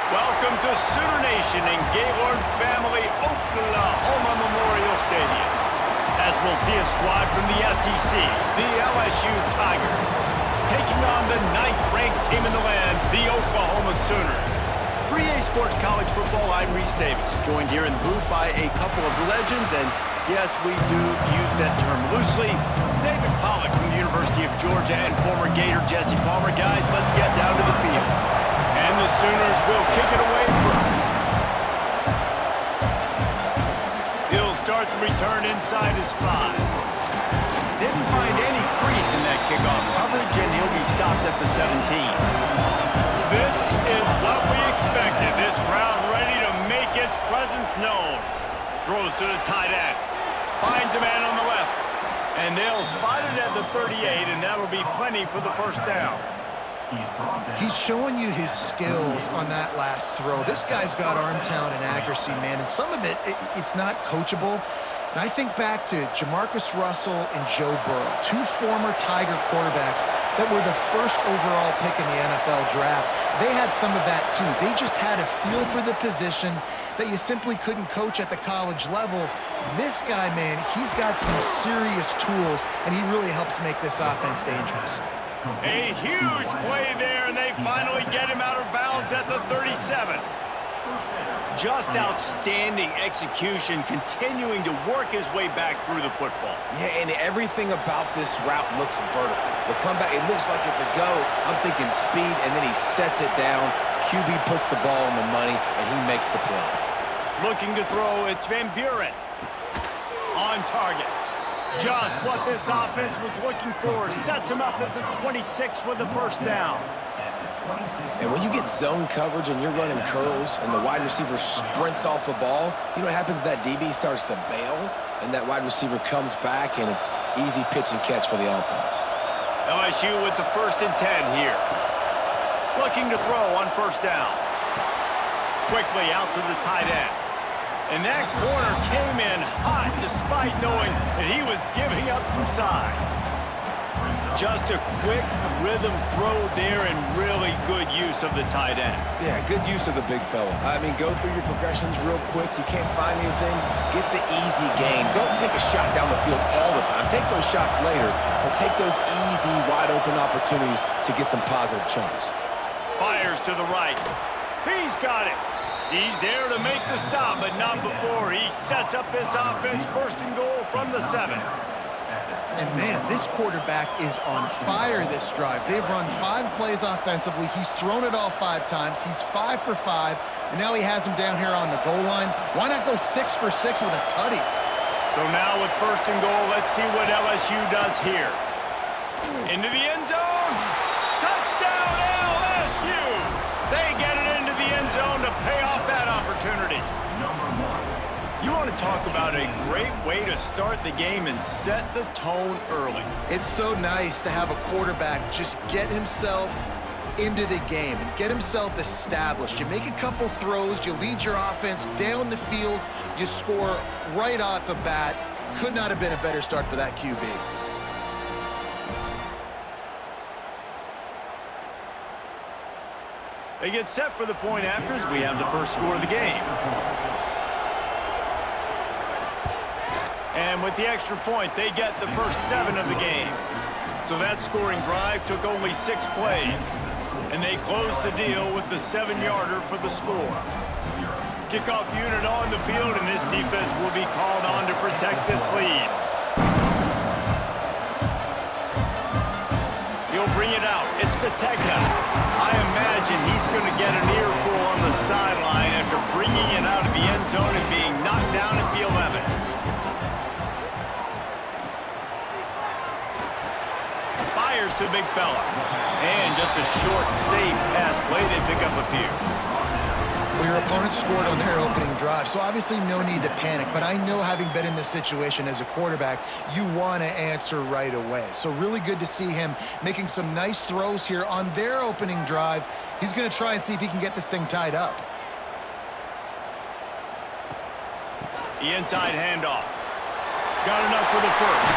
Welcome to Sooner Nation and Gaylord Family Oklahoma Memorial Stadium. As we'll see a squad from the SEC, the LSU Tigers, taking on the 9th-ranked team in the land, the Oklahoma Sooners. For EA Sports College Football, I'm Reese Davis, joined here in the booth by a couple of legends, and yes, we do use that term loosely. David Pollack from the University of Georgia and former Gator Jesse Palmer. Guys, let's get down to the field. And the Sooners will kick it away first. He'll start the return inside his 5. Didn't find any crease in that kickoff coverage, and he'll be stopped at the 17. This is what we expected. This crowd ready to make its presence known. Throws to the tight end. Finds a man on the left. And they'll spot it at the 38, and that'll be plenty for the first down. He's showing you his skills on that last throw. This guy's got arm talent and accuracy, man, and some of it's not coachable. And I think back to Jamarcus Russell and Joe Burrow, 2 former Tiger quarterbacks that were the first overall pick in the NFL draft. They had some of that too. They just had a feel for the position that you simply couldn't coach at the college level. This guy, man, he's got some serious tools, and he really helps make this offense dangerous. A huge play there, and they finally get him out of bounds at the 37. Just outstanding execution, continuing to work his way back through the football. Yeah, and everything about this route looks vertical. The comeback, it looks like it's a go. I'm thinking speed, and then he sets it down. QB puts the ball on the money, and he makes the play. Looking to throw, it's Van Buren. On target. Just what this offense was looking for. Sets him up at the 26 with the first down. And when you get zone coverage and you're running curls and the wide receiver sprints off the ball, you know what happens? That DB starts to bail, and that wide receiver comes back, and it's easy pitch and catch for the offense. LSU with the 1st and 10 here. Looking to throw on first down. Quickly out to the tight end. And that corner came in hot despite knowing that he was giving up some size. Just a quick rhythm throw there and really good use of the tight end. Yeah, good use of the big fella. I mean, go through your progressions real quick. You can't find anything. Get the easy gain. Don't take a shot down the field all the time. Take those shots later, but take those easy, wide-open opportunities to get some positive chunks. Fires to the right. He's got it. He's there to make the stop, but not before he sets up this offense. 1st and goal from the 7. And, man, this quarterback is on fire this drive. They've run 5 plays offensively. He's thrown it all 5 times. He's 5 for 5, and now he has him down here on the goal line. Why not go 6 for 6 with a tutty? So now with 1st and goal, let's see what LSU does here. Into the end zone. Touchdown, LSU. They get it into the end zone to pay off that opportunity. You want to talk about a great way to start the game and set the tone early. It's so nice to have a quarterback just get himself into the game and get himself established. You make a couple throws, you lead your offense down the field, you score right off the bat. Could not have been a better start for that QB. They get set for the point after as we have the first score of the game. And with the extra point, they get the first 7 of the game. So that scoring drive took only 6 plays. And they close the deal with the 7-yarder for the score. Kickoff unit on the field, and this defense will be called on to protect this lead. He'll bring it out. It's Sategna. I imagine he's going to get an earful on the sideline after bringing it out of the end zone and being knocked down at the 11. Fires to the big fella. And just a short, safe pass play. They pick up a few. Well, your opponent scored on their opening drive, so obviously no need to panic. But I know, having been in this situation as a quarterback, you want to answer right away. So really good to see him making some nice throws here on their opening drive. He's going to try and see if he can get this thing tied up. The inside handoff. Got enough for the first.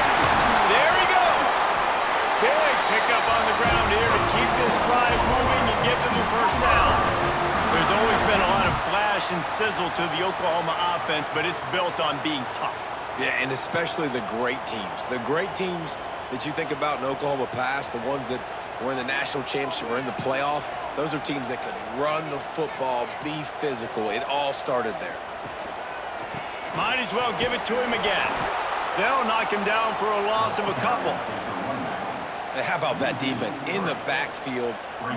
There he goes. Big pickup on the ground here to keep this drive moving and give them the first down. There's always possession sizzle to the Oklahoma offense, but it's built on being tough. Yeah, and especially the great teams. The great teams that you think about in Oklahoma past, the ones that were in the national championship or in the playoff, those are teams that could run the football, be physical. It all started there. Might as well give it to him again. They'll knock him down for a loss of a couple. And how about that defense? In the backfield,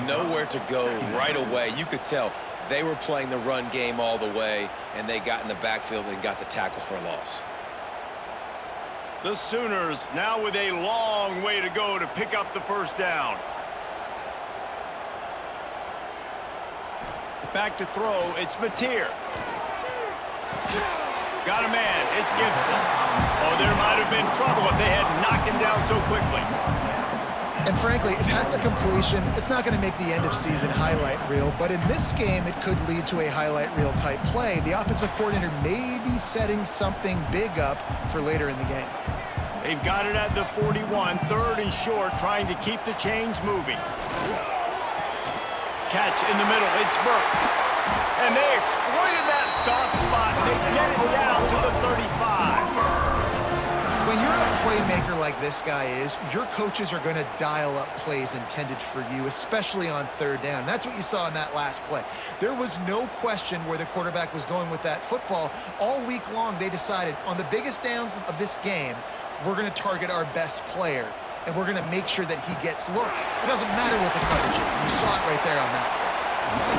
nowhere to go right away. You could tell they were playing the run game all the way, and they got in the backfield and got the tackle for a loss. The Sooners now with a long way to go to pick up the first down. Back to throw, it's Mateer. Got a man, it's Gibson. Oh, there might have been trouble if they had knocked him down so quickly. And frankly, if that's a completion, it's not going to make the end-of-season highlight reel, but in this game, it could lead to a highlight reel type play. The offensive coordinator may be setting something big up for later in the game. They've got it at the 41, third and short, trying to keep the chains moving. Catch in the middle, it's Burks. And they exploited that soft spot. They get it down to the 35. When you're a playmaker like this guy is, your coaches are going to dial up plays intended for you, especially on third down. That's what you saw in that last play. There was no question where the quarterback was going with that football. All week long, they decided on the biggest downs of this game, we're going to target our best player, and we're going to make sure that he gets looks. It doesn't matter what the coverage is, and you saw it right there on that play.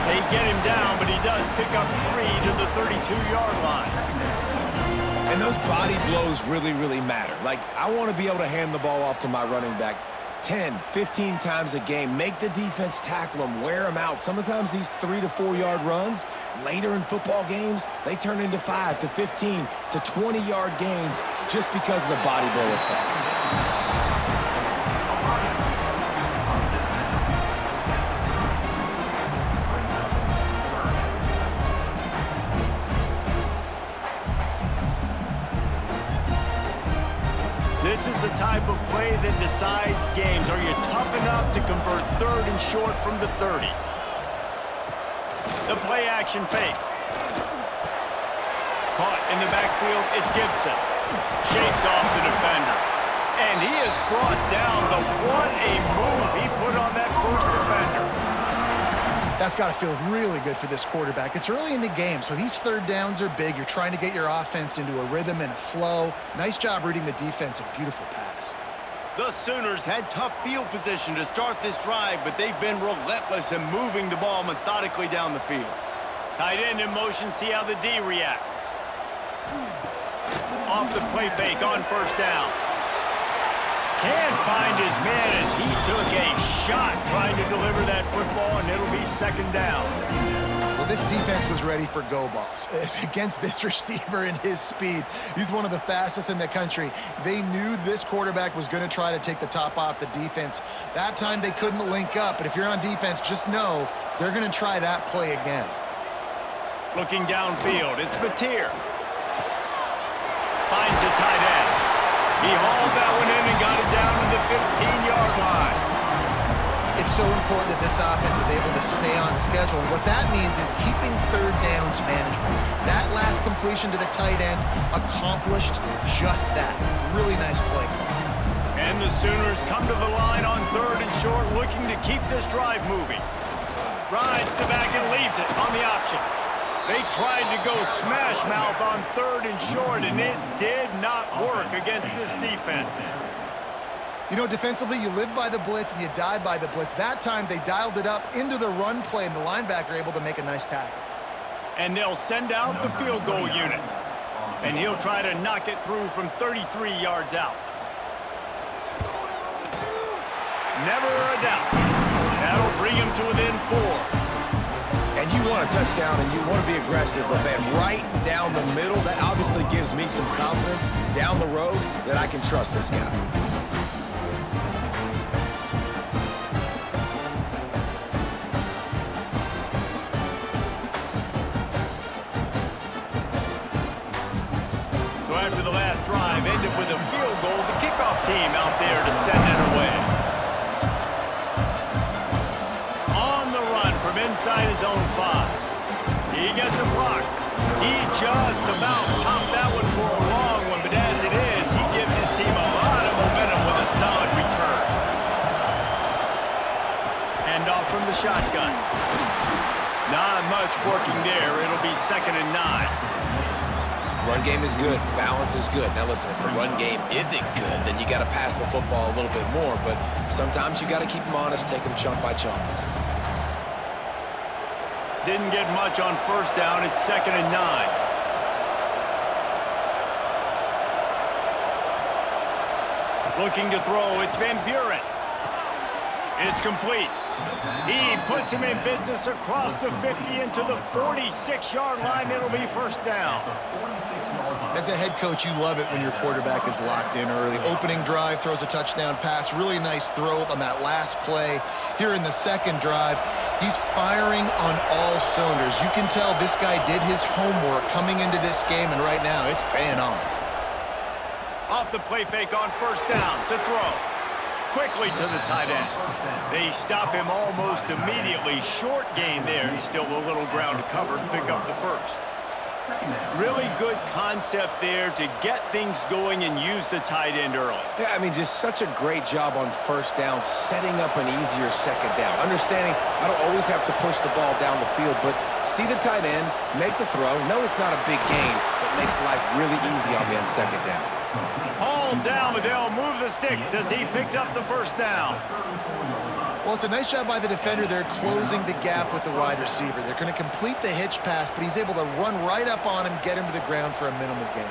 They get him down, but he does pick up 3 to the 32-yard line. And those body blows really, really matter. Like, I want to be able to hand the ball off to my running back 10, 15 times a game. Make the defense tackle them, wear them out. Sometimes these 3 to 4 yard runs, later in football games, they turn into 5 to 15 to 20-yard gains just because of the body blow effect. This is the type of play that decides games. Are you tough enough to convert third and short from the 30? The play action fake. Caught in the backfield, it's Gibson. Shakes off the defender. And he is brought down, but what a move he put on that first defender. That's got to feel really good for this quarterback. It's early in the game, so these third downs are big. You're trying to get your offense into a rhythm and a flow. Nice job reading the defense. A beautiful pass. The Sooners had tough field position to start this drive, but they've been relentless in moving the ball methodically down the field. Tight end in motion, see how the D reacts. Off the play fake on first down. Can't find his man as he took a shot trying to deliver that football, and it'll be second down. Well, this defense was ready for go balls. Against this receiver and his speed, he's one of the fastest in the country. They knew this quarterback was going to try to take the top off the defense. That time they couldn't link up, but if you're on defense, just know they're going to try that play again. Looking downfield, it's Mateer. Finds a tight end. He hauled that one in and got it down to the 15-yard line. It's so important that this offense is able to stay on schedule. And what that means is keeping third downs manageable. That last completion to the tight end accomplished just that. Really nice play call. And the Sooners come to the line on third and short, looking to keep this drive moving. Rides the back and leaves it on the option. They tried to go smash mouth on third and short, and it did not work against this defense. You know, defensively, you live by the blitz and you die by the blitz. That time, they dialed it up into the run play, and the linebacker able to make a nice tackle. And they'll send out the field goal unit. And he'll try to knock it through from 33 yards out. Never a doubt. That'll bring him to within 4. And you want a touchdown and you want to be aggressive, but man, right down the middle, that obviously gives me some confidence down the road that I can trust this guy. So after the last drive ended with a field goal, the kickoff team out there to send it away. Inside his own 5. He gets a block. He just about popped that one for a long one, but as it is, he gives his team a lot of momentum with a solid return. And off from the shotgun. Not much working there. It'll be 2nd and 9. Run game is good. Balance is good. Now listen, if the run game isn't good, then you got to pass the football a little bit more. But sometimes you got to keep them honest, take them chunk by chunk. Didn't get much on 1st down. It's 2nd and 9. Looking to throw. It's Van Buren. It's complete. He puts him in business across the 50 into the 46-yard line. It'll be 1st down. As a head coach, you love it when your quarterback is locked in early. Opening drive, throws a touchdown pass. Really nice throw on that last play. Here in the 2nd drive, he's firing on all cylinders. You can tell this guy did his homework coming into this game, and right now it's paying off. Off the play fake on 1st down to throw. Quickly to the tight end. They stop him almost immediately. Short gain there, and still a little ground to cover to pick up the 1st. Really good concept there to get things going and use the tight end early. Yeah, I mean, just such a great job on 1st down, setting up an easier 2nd down. Understanding I don't always have to push the ball down the field, but see the tight end, make the throw. No, it's not a big gain, but makes life really easy on me on 2nd down. All down, but they'll move the sticks as he picks up the 1st down. Well, it's a nice job by the defender there closing the gap with the wide receiver. They're going to complete the hitch pass, but he's able to run right up on him, get him to the ground for a minimal gain.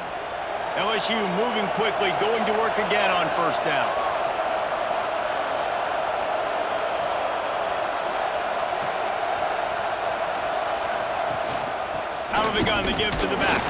LSU moving quickly, going to work again on 1st down. Out of the gun, they give to the back.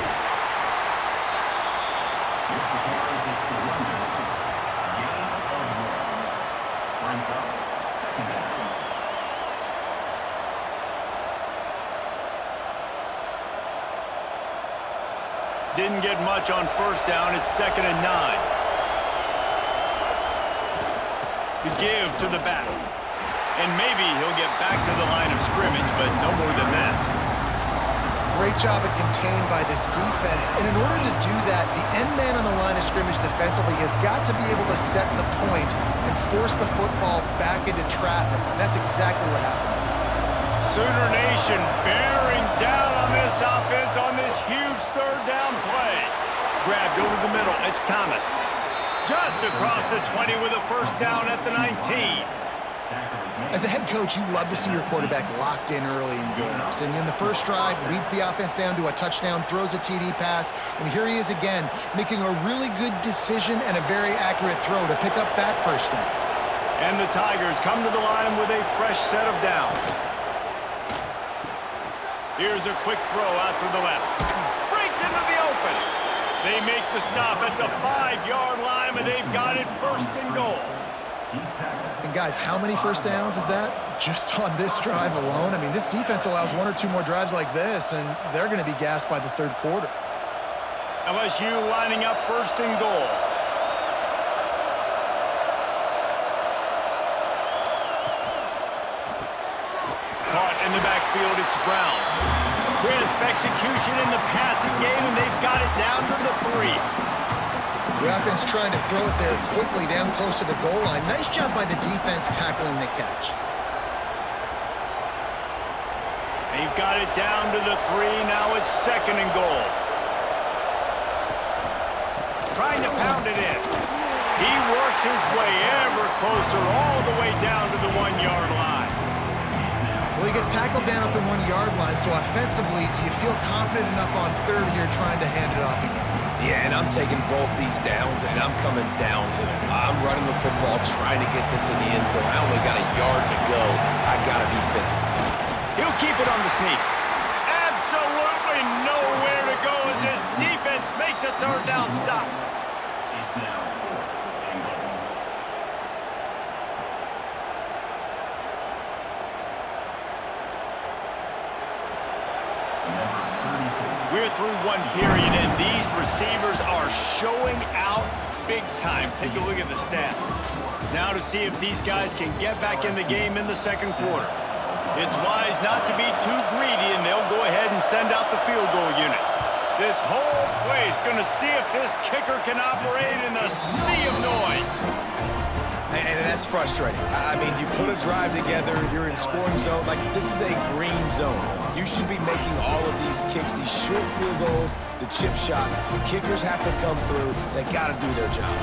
Didn't get much on 1st down. It's 2nd and 9. The give to the back. And maybe he'll get back to the line of scrimmage, but no more than that. Great job at contained by this defense. And in order to do that, the end man on the line of scrimmage defensively has got to be able to set the point and force the football back into traffic. And that's exactly what happened. Sooner Nation bearing down on this offense on this huge 3rd down play. Grabbed over the middle. It's Thomas. Just across the 20 with a 1st down at the 19. As a head coach, you love to see your quarterback locked in early in games. And in the 1st drive, leads the offense down to a touchdown, throws a TD pass, and here he is again, making a really good decision and a very accurate throw to pick up that 1st down. And the Tigers come to the line with a fresh set of downs. Here's a quick throw out to the left. Breaks into the open. They make the stop at the 5-yard line, but they've got it 1st and goal. And guys, how many 1st downs is that? Just on this drive alone? I mean, this defense allows 1 or 2 more drives like this, and they're going to be gassed by the 3rd quarter. LSU lining up 1st and goal. Caught in the backfield, it's Brown. Crisp execution in the passing game, and they've got it down to the 3. The offense trying to throw it there quickly down close to the goal line. Nice job by the defense tackling the catch. They've got it down to the 3. Now it's 2nd and goal. Trying to pound it in. He works his way ever closer all the way down to the 1-yard line. Well, he gets tackled down at the 1-yard line, so offensively, do you feel confident enough on 3rd here trying to hand it off again? Yeah, and I'm taking both these downs, and I'm coming downhill. I'm running the football, trying to get this in the end zone. I only got a yard to go. I got to be physical. He'll keep it on the sneak. Absolutely nowhere to go as his defense makes a 3rd down stop. We're through 1 period, and these receivers are showing out big time. Take a look at the stats. Now to see if these guys can get back in the game in the 2nd quarter. It's wise not to be too greedy, and they'll go ahead and send out the field goal unit. This whole place going to see if this kicker can operate in the sea of noise. And that's frustrating. I mean, you put a drive together, you're in scoring zone. Like, this is a green zone. You should be making all of these kicks, these short field goals, the chip shots. Kickers have to come through. They got to do their job.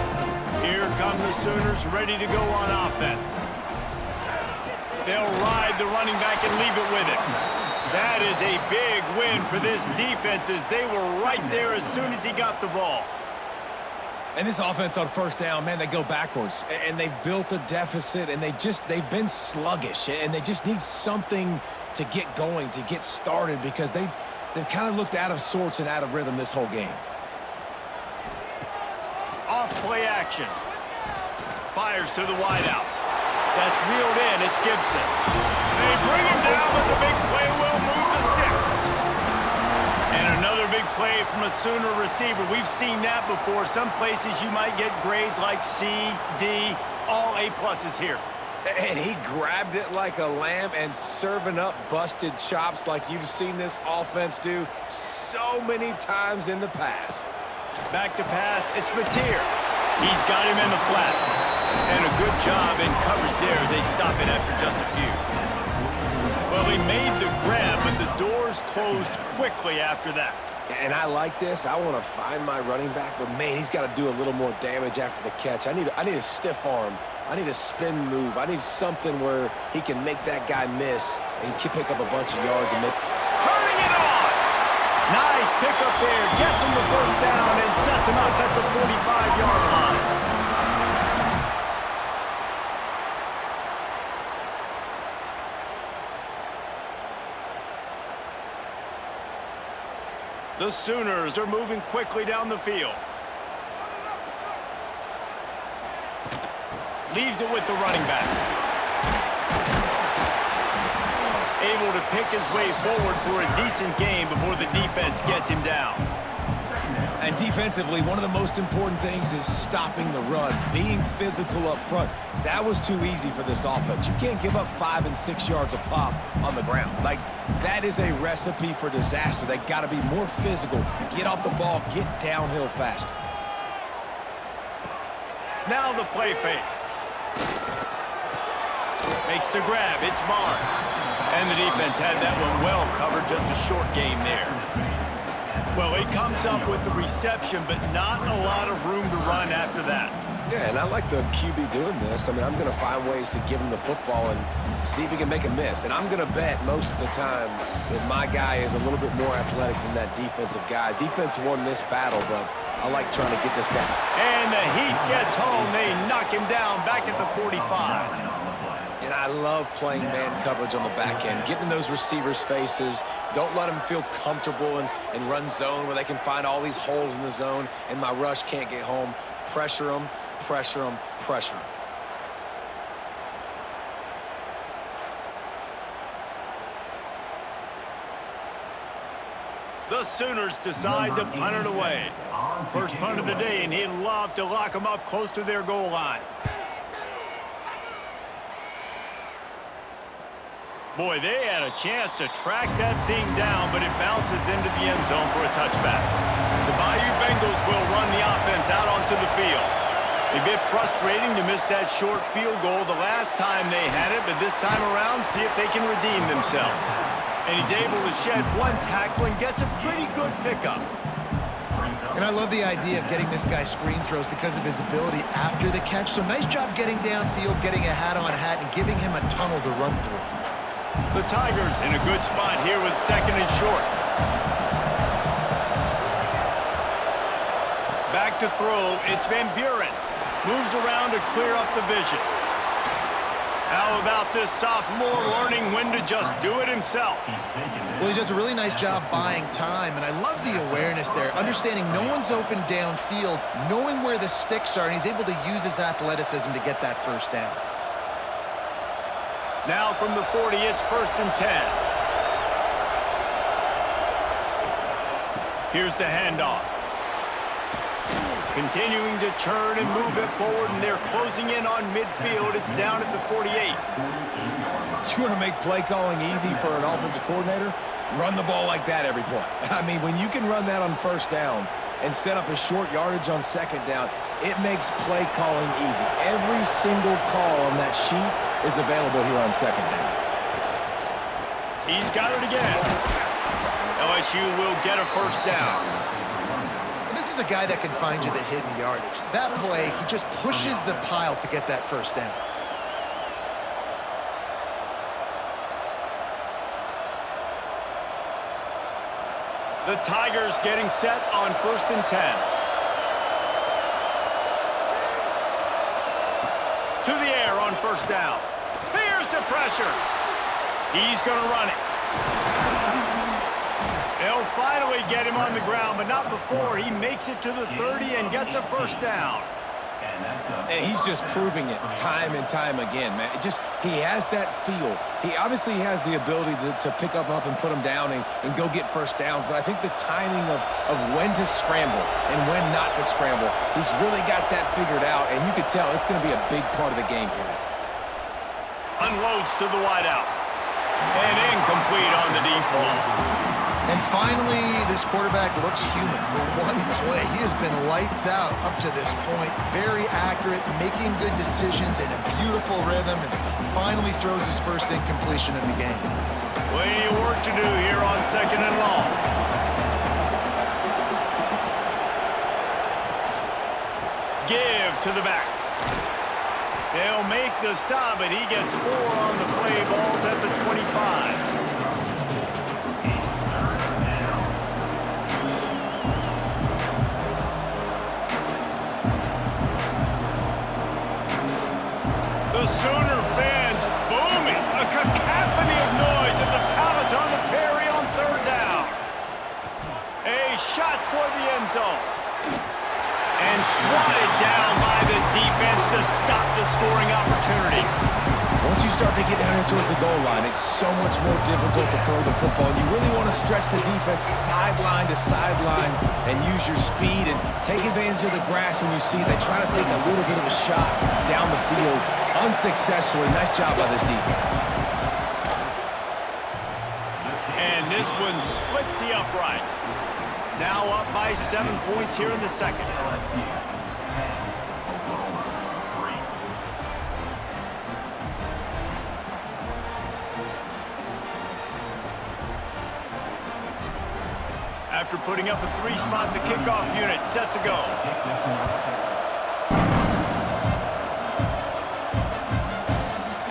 Here come the Sooners ready to go on offense. They'll ride the running back and leave it with him. That is a big win for this defense as they were right there as soon as he got the ball. And this offense on first down, man, they go backwards. And they've built a deficit, and they've been sluggish. And they just need something to get going, to get started, because they've kind of looked out of sorts and out of rhythm this whole game. Off play action. Fires to the wideout. That's reeled in. It's Gibson. They bring him down, but the big play will move the sticks. And another big play from a Sooner receiver. We've seen that before. Some places you might get grades like C, D, all A-pluses here. And he grabbed it like a lamb and serving up busted chops like you've seen this offense do so many times in the past. Back to pass, it's Mateer. He's got him in the flat. And a good job in coverage there as they stop it after just a few. Well, they made the grab, but the doors closed quickly after that. And I like this. I want to find my running back, but, man, he's got to do a little more damage after the catch. I need a stiff arm. I need a spin move. I need something where he can make that guy miss and pick up a bunch of yards and make... Turning it on! Nice pickup there. Gets him the first down and sets him up at the 45-yard line. The Sooners are moving quickly down the field. Leaves it with the running back. Able to pick his way forward for a decent game before the defense gets him down. And defensively, one of the most important things is stopping the run, being physical up front. That was too easy for this offense. You can't give up 5 and 6 yards a pop on the ground. Like, that is a recipe for disaster. They got to be more physical, get off the ball, get downhill faster. Now the play fake. Makes the grab. It's Barnes. And the defense had that one well covered. Just a short game there. Well, he comes up with the reception, but not a lot of room to run after that. Yeah, and I like the QB doing this. I mean, I'm going to find ways to give him the football and see if he can make a miss. And I'm going to bet most of the time that my guy is a little bit more athletic than that defensive guy. Defense won this battle, but I like trying to get this guy. And the heat gets home. They knock him down back at the 45. And I love playing man coverage on the back end, getting in those receivers' faces. Don't let them feel comfortable and run zone where they can find all these holes in the zone and my rush can't get home. Pressure them, pressure them, pressure them. The Sooners decide to punt it away. First punt of the day, and he'd love to lock them up close to their goal line. Boy, they had a chance to track that thing down, but it bounces into the end zone for a touchback. The Bayou Bengals will run the offense out onto the field. A bit frustrating to miss that short field goal the last time they had it, but this time around, see if they can redeem themselves. And he's able to shed one tackle and gets a pretty good pickup. And I love the idea of getting this guy screen throws because of his ability after the catch. So nice job getting downfield, getting a hat-on-hat, and giving him a tunnel to run through. The Tigers in a good spot here with second and short. Back to throw, it's Van Buren. Moves around to clear up the vision. How about this sophomore learning when to just do it himself? Well, he does a really nice job buying time, and I love the awareness there, understanding no one's open downfield, knowing where the sticks are, and he's able to use his athleticism to get that first down. Now from the 40, it's 1st and 10. Here's the handoff. Continuing to churn and move it forward, and they're closing in on midfield. It's down at the 48. You want to make play calling easy for an offensive coordinator? Run the ball like that every play. I mean, when you can run that on first down and set up a short yardage on second down, it makes play calling easy. Every single call on that sheet is available here on second down. He's got it again. LSU will get a first down. And this is a guy that can find you the hidden yardage. That play, he just pushes the pile to get that first down. The Tigers getting set on 1st and 10. To the air on first down. Here's the pressure. He's going to run it. They'll finally get him on the ground, but not before he makes it to the 30 and gets a first down. And he's just proving it time and time again, man. He has that feel. He obviously has the ability to pick up and put him down and go get first downs, but I think the timing of when to scramble and when not to scramble, he's really got that figured out, and you could tell it's going to be a big part of the game plan. Unloads to the wideout. And incomplete on the deep ball. And finally, this quarterback looks human for one play. He has been lights out up to this point. Very accurate, making good decisions in a beautiful rhythm, and finally throws his first incompletion of the game. Plenty of work to do here on 2nd and long. Give to the back. They'll make the stop, and he gets 4 on the play. Balls at the 25. The Sooner fans booming. A cacophony of noise at the Palace on the Prairie on 3rd down. A shot toward the end zone. And swatted down by the defense to stop the scoring opportunity. Once you start to get down towards the goal line, it's so much more difficult to throw the football. And you really want to stretch the defense sideline to sideline and use your speed and take advantage of the grass when you see they try to take a little bit of a shot down the field unsuccessfully. Nice job by this defense. And this one splits the uprights. Now up by 7 points here in the second. After putting up a 3-spot, the kickoff unit set to go.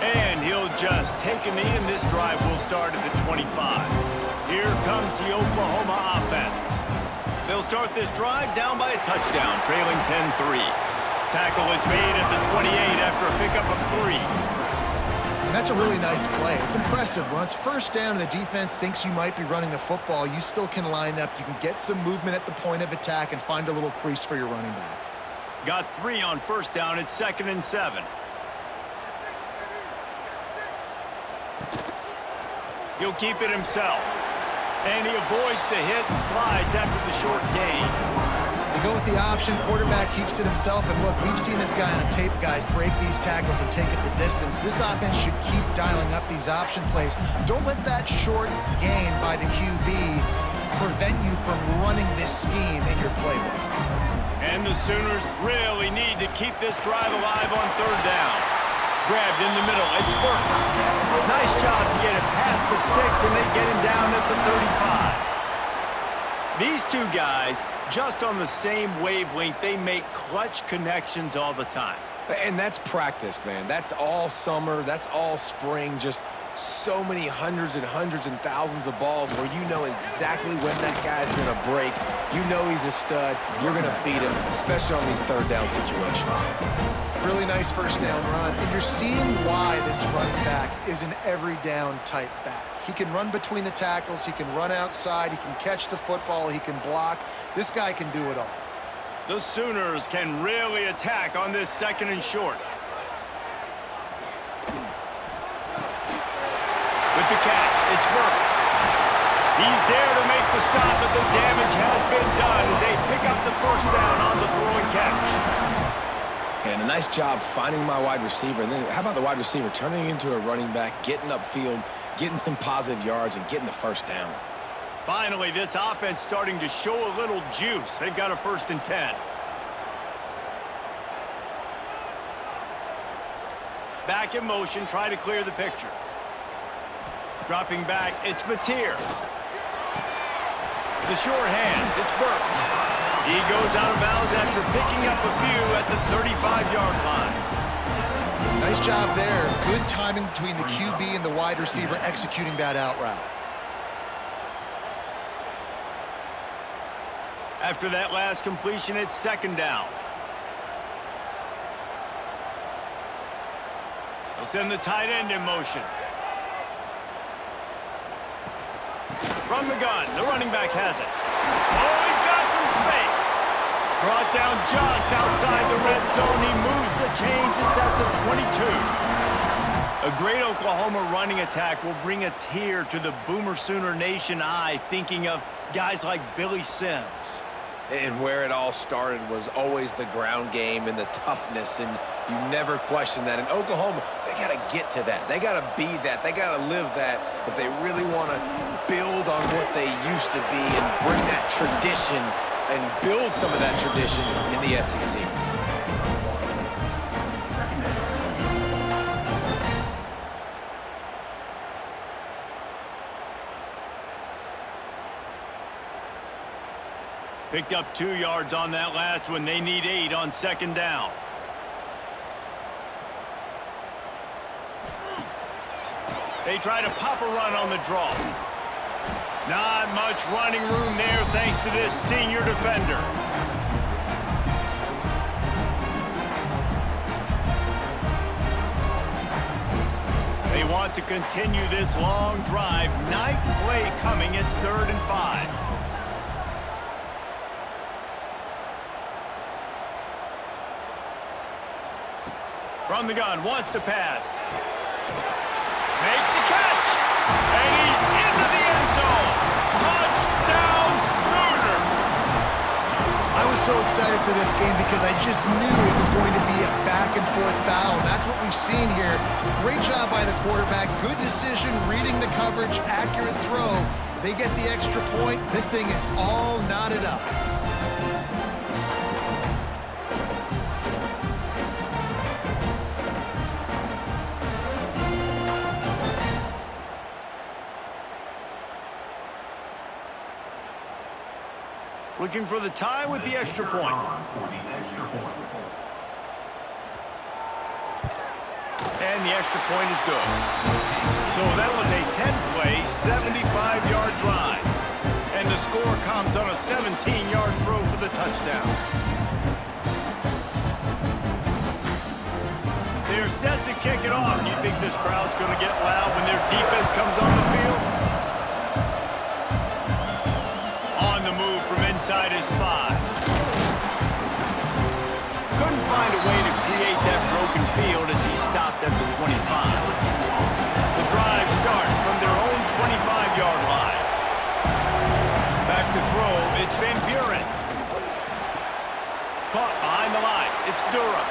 And he'll just take a knee, and this drive will start at the 25. Here comes the Oklahoma offense. They'll start this drive down by a touchdown, trailing 10-3. Tackle is made at the 28 after a pickup of 3. And that's a really nice play. It's impressive. Once first down and the defense thinks you might be running the football, you still can line up. You can get some movement at the point of attack and find a little crease for your running back. Got 3 on first down at 2nd and 7. He'll keep it himself. And he avoids the hit and slides after the short gain. They go with the option. Quarterback keeps it himself. And look, we've seen this guy on tape, guys, break these tackles and take it the distance. This offense should keep dialing up these option plays. Don't let that short gain by the QB prevent you from running this scheme in your playbook. And the Sooners really need to keep this drive alive on 3rd down. Grabbed in the middle. It's Burks. Nice job to get it past the sticks, and they get him down at the 35. These two guys, just on the same wavelength, they make clutch connections all the time. And that's practice, man. That's all summer. That's all spring. Just so many hundreds and thousands of balls where you know exactly when that guy's going to break. You know he's a stud. You're going to feed him, especially on these 3rd down situations. Really nice first down run. And you're seeing why this running back is an every down type back. He can run between the tackles. He can run outside. He can catch the football. He can block. This guy can do it all. The Sooners can really attack on this 2nd and short. With the catch, it's Burks. He's there to make the stop, but the damage has been done as they pick up the first down on the throw and catch. And a nice job finding my wide receiver. And then how about the wide receiver turning into a running back, getting upfield, getting some positive yards, and getting the first down. Finally, this offense starting to show a little juice. They've got a 1st and 10. Back in motion, try to clear the picture. Dropping back, it's Mateer. The sure hands, it's Burks. He goes out of bounds after picking up a few at the 35-yard line. Nice job there. Good timing between the QB and the wide receiver executing that out route. After that last completion, it's 2nd down. They'll send the tight end in motion. From the gun, the running back has it. Oh, he's got some space. Brought down just outside the red zone. He moves the chains. It's at the 22. A great Oklahoma running attack will bring a tear to the Boomer Sooner Nation eye, thinking of guys like Billy Sims. And where it all started was always the ground game and the toughness, and you never question that. In Oklahoma, they got to get to that. They got to be that. They got to live that if they really want to build on what they used to be and bring that tradition and build some of that tradition in the SEC. Picked up 2 yards on that last one. They need 8 on 2nd down. They try to pop a run on the draw. Not much running room there thanks to this senior defender. They want to continue this long drive. 9th play coming. It's 3rd and 5. From the gun, wants to pass. Makes the catch. And he's into the end zone. Touchdown, Sooners. I was so excited for this game because I just knew it was going to be a back-and-forth battle. That's what we've seen here. Great job by the quarterback. Good decision, reading the coverage, accurate throw. They get the extra point. This thing is all knotted up. Looking for the tie with the extra point. And the extra point is good. So that was a 10-play, 75-yard drive. And the score comes on a 17-yard throw for the touchdown. They're set to kick it off. Do you think this crowd's going to get loud when their defense comes on the field? On the move from inside his 5. Couldn't find a way to create that broken field as he stopped at the 25. The drive starts from their own 25-yard line. Back to throw, it's Van Buren. Caught behind the line, it's Durham.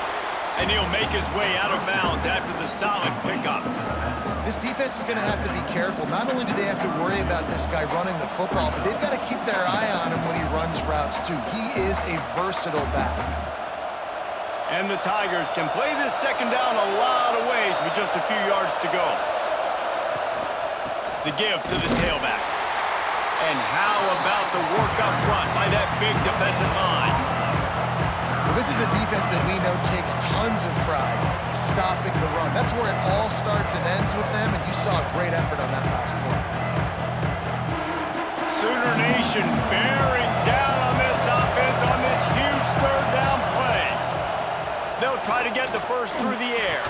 And he'll make his way out of bounds after the solid pickup. This defense is going to have to be careful. Not only do they have to worry about this guy running the football, but they've got to keep their eye on him when he runs routes too. He is a versatile back. And the Tigers can play this 2nd down a lot of ways with just a few yards to go. The give to the tailback. And how about the work up front by that big defensive line? Well, this is a defense that we know takes tons of pride stopping the run. That's where it all starts and ends with them, and you saw a great effort on that last play. Sooner Nation bearing down on this offense on this huge 3rd down play. They'll try to get the first through the air.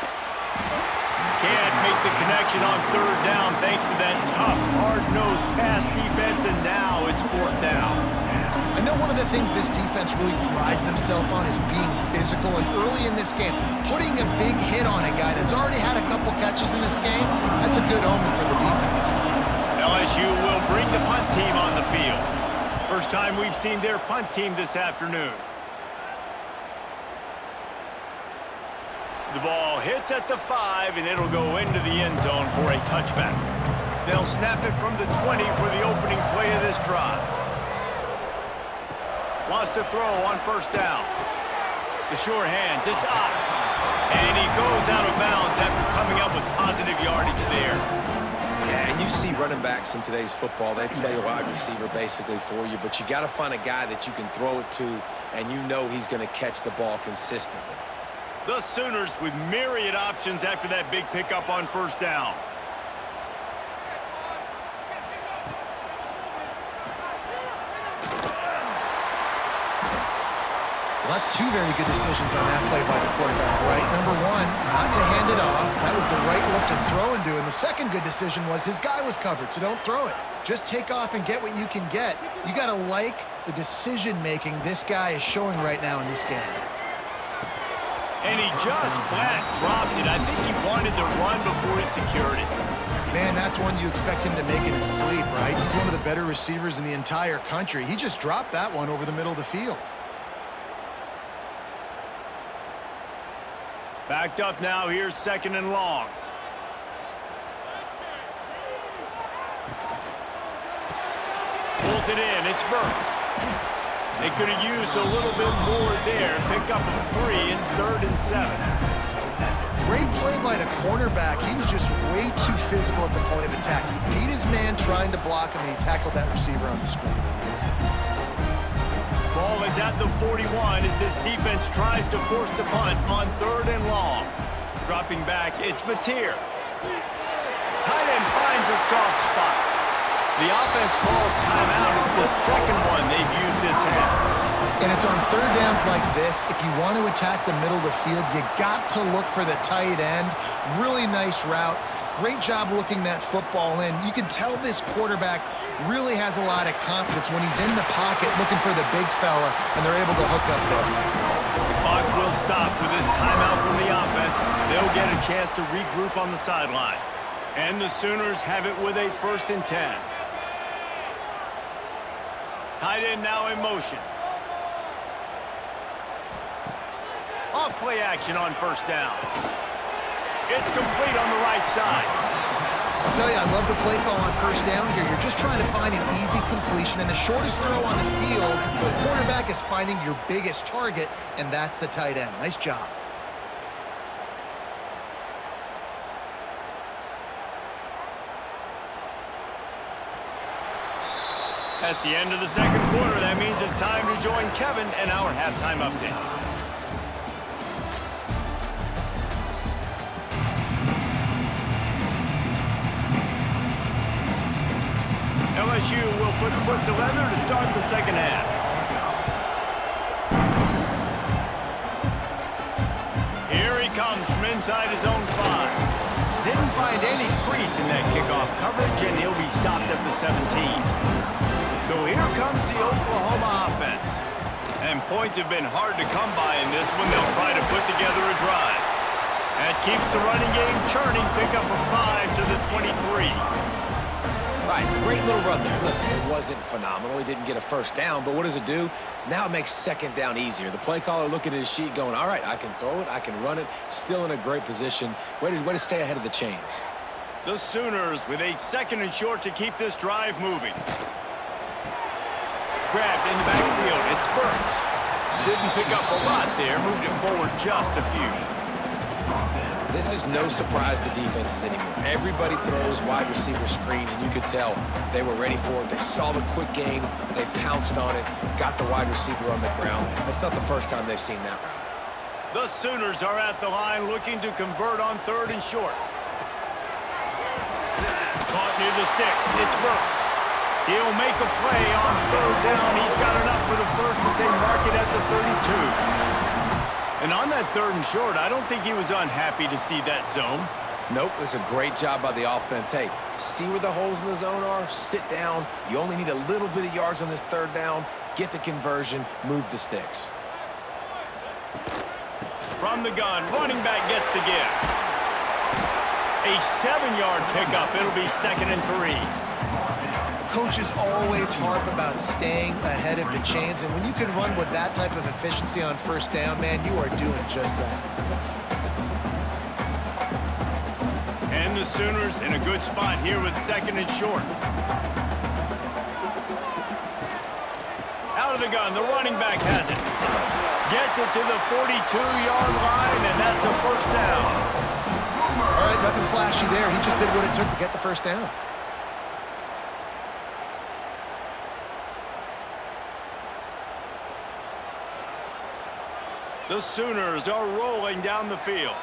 Can't make the connection on 3rd down thanks to that tough, hard-nosed pass defense, and now it's 4th down. I know one of the things this defense really prides themselves on is being physical, and early in this game, putting a big hit on a guy that's already had a couple catches in this game, that's a good omen for the defense. LSU will bring the punt team on the field. First time we've seen their punt team this afternoon. The ball hits at the 5, and it'll go into the end zone for a touchback. They'll snap it from the 20 for the opening play of this drive. Lost a throw on first down. The sure hands, it's up. And he goes out of bounds after coming up with positive yardage there. Yeah, and you see running backs in today's football, they play a wide receiver basically for you, but you got to find a guy that you can throw it to, and you know he's going to catch the ball consistently. The Sooners with myriad options after that big pickup on first down. Well, that's two very good decisions on that play by the quarterback, right? Number one, not to hand it off. That was the right look to throw into. And the second good decision was his guy was covered, so don't throw it. Just take off and get what you can get. You got to like the decision-making this guy is showing right now in this game. And he just flat dropped it. I think he wanted to run before he secured it. Man, that's one you expect him to make in his sleep, right? He's one of the better receivers in the entire country. He just dropped that one over the middle of the field. Backed up now, here's 2nd and long. Pulls it in, it's Burks. They could have used a little bit more there. Pick up a 3, it's 3rd and 7. Great play by the cornerback. He was just way too physical at the point of attack. He beat his man trying to block him, and he tackled that receiver on the screen. Ball is at the 41 as this defense tries to force the punt on 3rd and long. Dropping back, it's Mateer. Tight end finds a soft spot. The offense calls timeout. It's the second one they've used this half. And it's on 3rd downs like this. If you want to attack the middle of the field, you got to look for the tight end. Really nice route. Great job looking that football in. You can tell this quarterback really has a lot of confidence when he's in the pocket looking for the big fella, and they're able to hook up there. The clock will stop with this timeout from the offense. They'll get a chance to regroup on the sideline. And the Sooners have it with a 1st and 10. Tight end now in motion. Off play action on first down. It's complete on the right side. I'll tell you, I love the play call on first down here. You're just trying to find an easy completion, and the shortest throw on the field, the quarterback is finding your biggest target, and that's the tight end. Nice job. That's the end of the 2nd quarter. That means it's time to join Kevin and our halftime update. LSU will put foot to leather to start the 2nd half. Here he comes from inside his own 5. Didn't find any crease in that kickoff coverage, and he'll be stopped at the 17. So here comes the Oklahoma offense. And points have been hard to come by in this one. They'll try to put together a drive. That keeps the running game churning. Pick up a 5 to the 23. Right, great little run there. Listen, it wasn't phenomenal. He didn't get a first down, but what does it do? Now it makes 2nd down easier. The play caller looking at his sheet going, all right, I can throw it, I can run it, still in a great position. Way to stay ahead of the chains. The Sooners with a 2nd and short to keep this drive moving. Grabbed in the backfield, it's Burks. Didn't pick up a lot there, moved it forward just a few. This is no surprise to defenses anymore. Everybody throws wide receiver screens, and you could tell they were ready for it. They saw the quick game. They pounced on it, got the wide receiver on the ground. That's not the first time they've seen that route. The Sooners are at the line looking to convert on 3rd and short. Caught near the sticks. It's Burks. He'll make a play on 3rd down. He's got enough for the first as they mark it at the 32. And on that 3rd and short, I don't think he was unhappy to see that zone. Nope, it was a great job by the offense. Hey, see where the holes in the zone are? Sit down. You only need a little bit of yards on this 3rd down. Get the conversion. Move the sticks. From the gun, running back gets to give. A 7-yard pickup. It'll be 2nd and 3. Coaches always harp about staying ahead of the chains, and when you can run with that type of efficiency on first down, man, you are doing just that. the Sooners in a good spot here with 2nd and short. Out of the gun, the running back has it. Gets it to the 42-yard line, and that's a first down. All right, nothing flashy there. He just did what it took to get the first down. The Sooners are rolling down the field.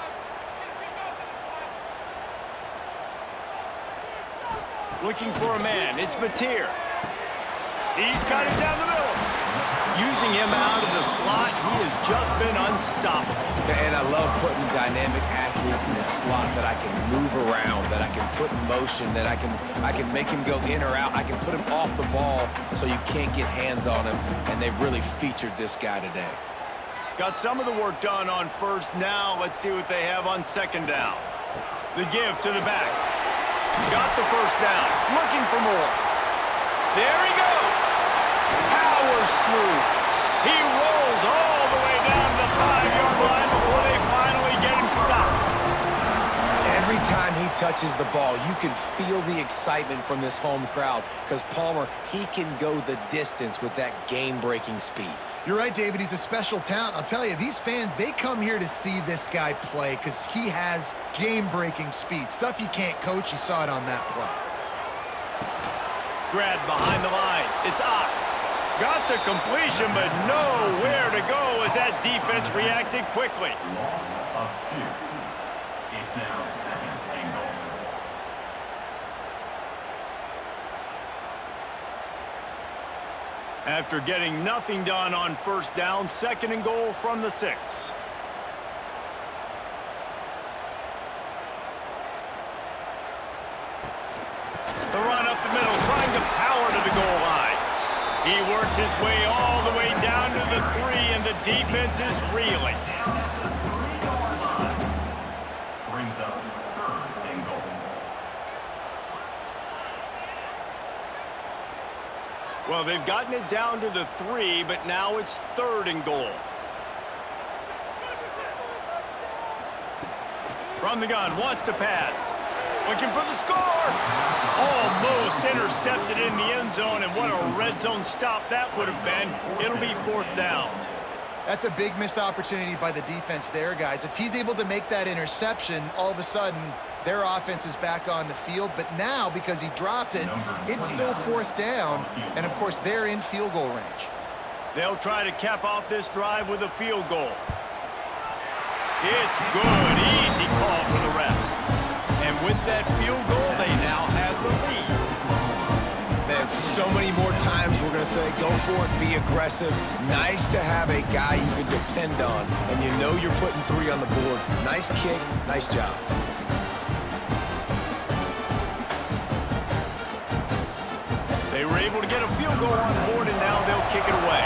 Looking for a man. It's Batir. He's got it down the middle. Using him out of the slot, he has just been unstoppable. And I love putting dynamic athletes in the slot that I can move around, that I can put in motion, that I can make him go in or out. I can put him off the ball so you can't get hands on him, and they've really featured this guy today. Got some of the work done on first. Now let's see what they have on 2nd down. The give to the back. Got the first down. Looking for more. There he goes. Powers through. He rolls all the way down to the 5-yard line before they finally get him stopped. Every time he touches the ball, you can feel the excitement from this home crowd because Palmer, he can go the distance with that game-breaking speed. You're right, David. He's a special talent. I'll tell you, these fans, they come here to see this guy play because he has game-breaking speed. Stuff you can't coach. You saw it on that play. Grabbed behind the line. It's Ott. Got the completion, but nowhere to go as that defense reacted quickly. Loss of 2. It's now 2nd and goal. After getting nothing done on first down, 2nd and goal from the 6. The run up the middle, trying to power to the goal line. He works his way all the way down to the 3, and the defense is reeling. Brings up 3rd and goal. Well, they've gotten it down to the 3, but now it's 3rd and goal. From the gun, wants to pass. Looking for the score. Almost intercepted in the end zone, and what a red zone stop that would have been. It'll be 4th down. That's a big missed opportunity by the defense there, guys. If he's able to make that interception, all of a sudden, their offense is back on the field. But now, because he dropped it, it's still 4th down. And, of course, they're in field goal range. They'll try to cap off this drive with a field goal. It's good. Easy call for the refs. And with that field goal, they now have the lead. Man, so many more times we're going to say, go for it, be aggressive. Nice to have a guy you can depend on, and you know you're putting 3 on the board. Nice kick, nice job. They were able to get a field goal on board, and now they'll kick it away.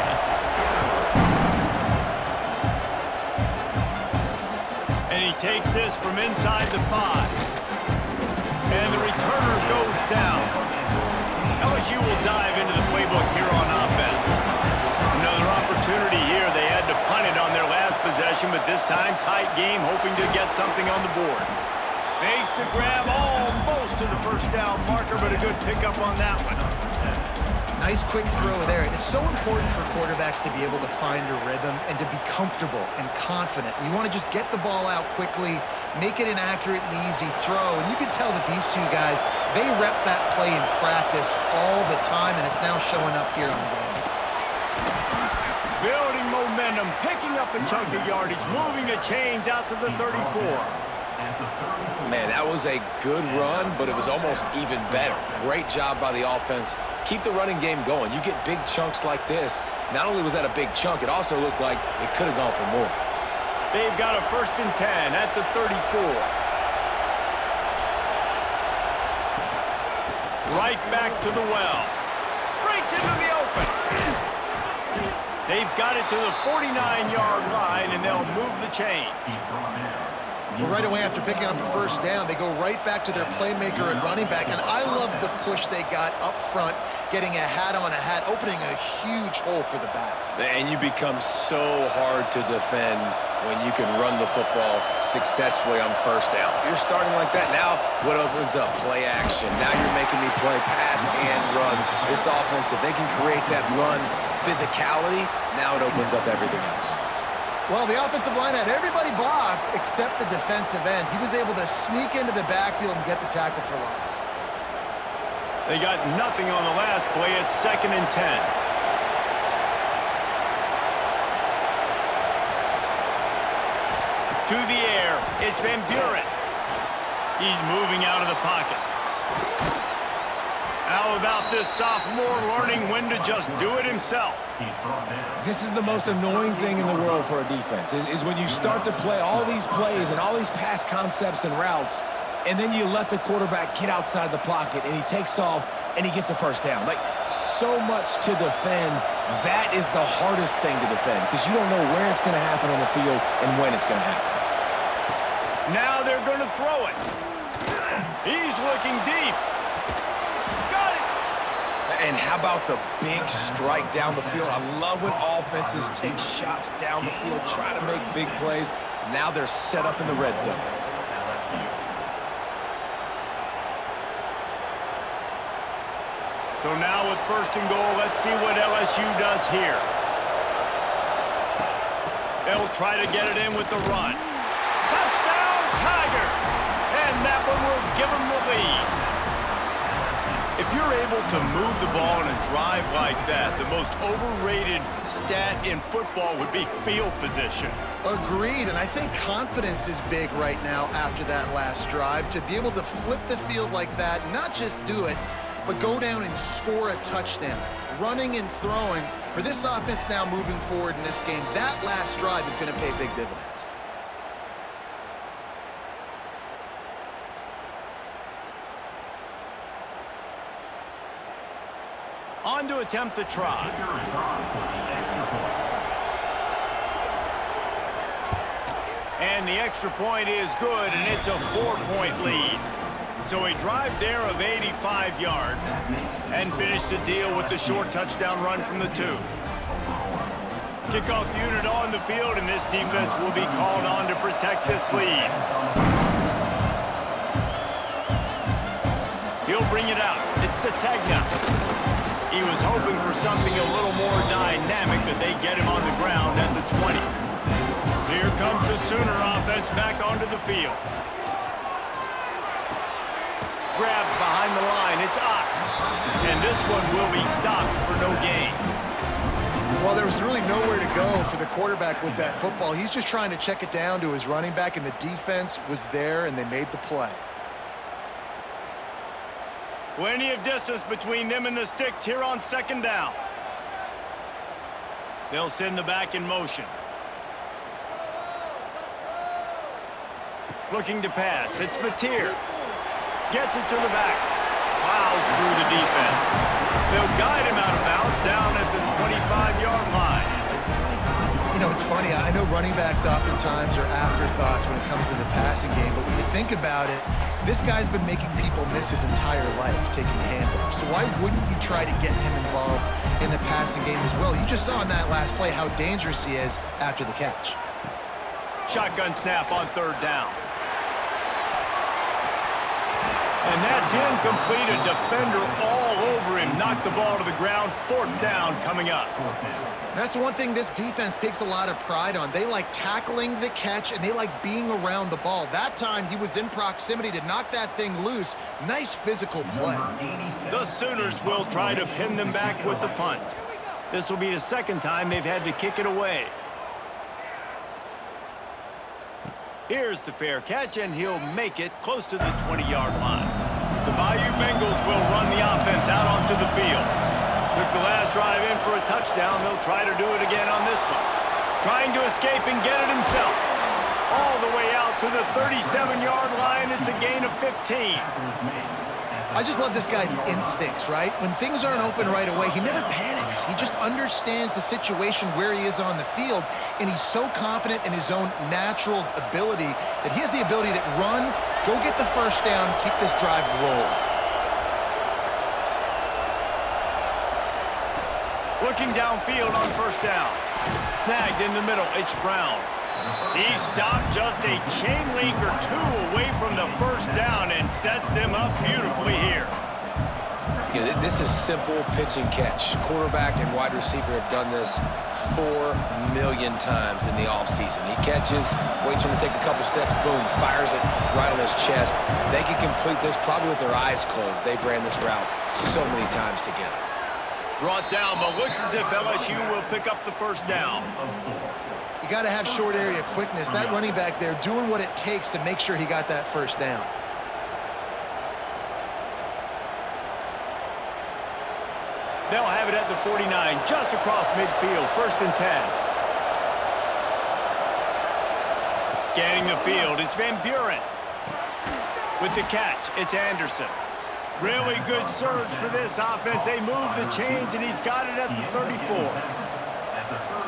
And he takes this from inside the 5. And the returner goes down. LSU will dive into the playbook here on offense. Another opportunity here. They had to punt it on their last possession, but this time tight game, hoping to get something on the board. Makes the grab almost to the first down marker, but a good pickup on that one. Nice quick throw there. And it's so important for quarterbacks to be able to find a rhythm and to be comfortable and confident. You want to just get the ball out quickly, make it an accurate and easy throw. And you can tell that these two guys, they rep that play in practice all the time, and it's now showing up here on game. Building momentum, picking up a chunk of yardage, moving the chains out to the 34. Man, that was a good run, but it was almost even better. Great job by the offense. Keep the running game going. You get big chunks like this. Not only was that a big chunk, it also looked like it could have gone for more. They've got a 1st and 10 at the 34. Right back to the well. Breaks into the open. They've got it to the 49-yard line, and they'll move the chains. Well, right away after picking up a first down, they go right back to their playmaker at running back. And I love the push they got up front, getting a hat on a hat, opening a huge hole for the back. And you become so hard to defend when you can run the football successfully on first down. You're starting like that. Now what opens up? Play action. Now you're making me play pass and run. This offense, if they can create that run physicality, now it opens up everything else. Well, the offensive line had everybody blocked except the defensive end. He was able to sneak into the backfield and get the tackle for loss. They got nothing on the last play. It's 2nd and 10. To the air, it's Van Buren. He's moving out of the pocket. How about this sophomore learning when to just do it himself? This is the most annoying thing in the world for a defense, is when you start to play all these plays and all these pass concepts and routes, and then you let the quarterback get outside the pocket, and he takes off, and he gets a first down. Like, so much to defend. That is the hardest thing to defend, because you don't know where it's going to happen on the field and when it's going to happen. Now they're going to throw it. He's looking deep. Got it. And how about the big strike down the field? I love when offenses take shots down the field, try to make big plays. Now they're set up in the red zone. So now with 1st and goal, let's see what LSU does here. They'll try to get it in with the run. Touchdown, Tigers! And that one will give them the lead. If you're able to move the ball in a drive like that, the most overrated stat in football would be field position. Agreed, and I think confidence is big right now after that last drive. To be able to flip the field like that, not just do it, but go down and score a touchdown. Running and throwing, for this offense now moving forward in this game, that last drive is going to pay big dividends. On to attempt the try. And the extra point is good, and it's a 4-point lead. So a drive there of 85 yards and finished the deal with the short touchdown run from the 2. Kickoff unit on the field, and this defense will be called on to protect this lead. He'll bring it out. It's Sategna. He was hoping for something a little more dynamic, but they get him on the ground at the 20. Here comes the Sooner offense back onto the field. Grabbed behind the line, it's Ott. And this one will be stopped for no gain. Well, there was really nowhere to go for the quarterback with that football. He's just trying to check it down to his running back, and the defense was there, and they made the play. Plenty of distance between them and the sticks here on 2nd down. They'll send the back in motion. Looking to pass. It's Mateer. Gets it to the back. Plows through the defense. They'll guide him out of bounds down at the 25-yard line. You know, it's funny. I know running backs oftentimes are afterthoughts when it comes to the passing game, but when you think about it, this guy's been making people miss his entire life taking handoffs. So why wouldn't you try to get him involved in the passing game as well? You just saw in that last play how dangerous he is after the catch. Shotgun snap on 3rd down. And that's incomplete. A defender all over him. Knocked the ball to the ground. 4th down coming up. That's one thing this defense takes a lot of pride on. They like tackling the catch, and they like being around the ball. That time, he was in proximity to knock that thing loose. Nice physical play. The Sooners will try to pin them back with the punt. This will be the 2nd time they've had to kick it away. Here's the fair catch, and he'll make it close to the 20-yard line. The Bayou Bengals will run the offense out onto the field. Took the last drive in for a touchdown. They'll try to do it again on this one. Trying to escape and get it himself. All the way out to the 37-yard line. It's a gain of 15. I just love this guy's instincts, right? When things aren't open right away, he never panics. He just understands the situation where he is on the field, and he's so confident in his own natural ability that he has the ability to run, go get the first down, keep this drive rolling. Looking downfield on 1st down. Snagged in the middle, H. Brown. He stopped just a chain link or two away from the first down and sets them up beautifully here. This is simple pitch and catch. Quarterback and wide receiver have done this 4 million times in the offseason. He catches, waits for him to take a couple steps, boom, fires it right on his chest. They can complete this probably with their eyes closed. They've ran this route so many times together. Brought down, but looks as if LSU will pick up the first down. You got to have short area quickness. That running back there doing what it takes to make sure he got that first down. They'll have it at the 49, just across midfield, 1st and 10. Scanning the field, it's Van Buren. With the catch, it's Anderson. Really good surge for this offense. They move the chains, and he's got it at the 34.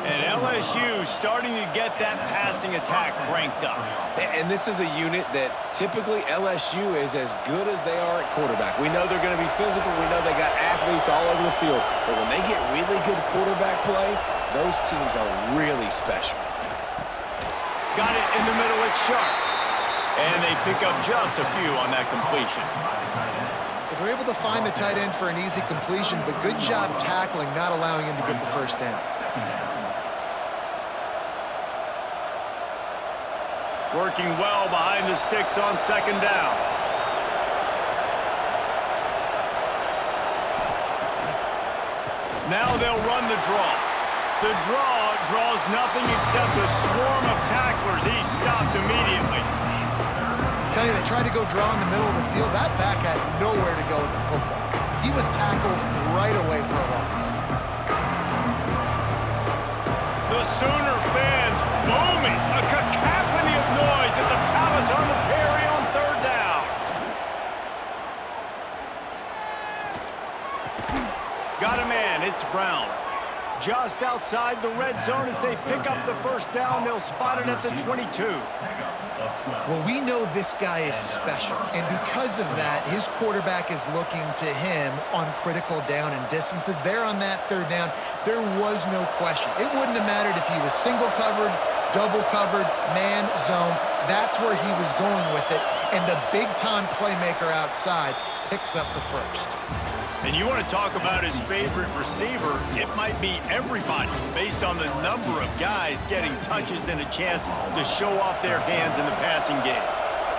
And LSU starting to get that passing attack cranked up. And this is a unit that typically LSU is as good as they are at quarterback. We know they're going to be physical. We know they got athletes all over the field. But when they get really good quarterback play, those teams are really special. Got it in the middle. It's sharp. And they pick up just a few on that completion. But they're able to find the tight end for an easy completion, but good job tackling, not allowing him to get the first down. Working well behind the sticks on 2nd down. Now they'll run the draw. The draw draws nothing except a swarm of tacklers. He's stopped immediately. I tell you, they tried to go draw in the middle of the field. That back had nowhere to go with the football. He was tackled right away for a loss. The Sooner fans booming. A cacophony of noise at the Palace on the Prairie on 3rd down. Got a man. It's Brown. Just outside the red zone as they pick up the first down. They'll spot it at the 22. Well, we know this guy is special, and because of that, his quarterback is looking to him on critical down and distances. There on that 3rd down, there was no question. It wouldn't have mattered if he was single covered, double covered, man, zone. That's where he was going with it, and the big-time playmaker outside picks up the first. And you want to talk about his favorite receiver, it might be everybody based on the number of guys getting touches and a chance to show off their hands in the passing game.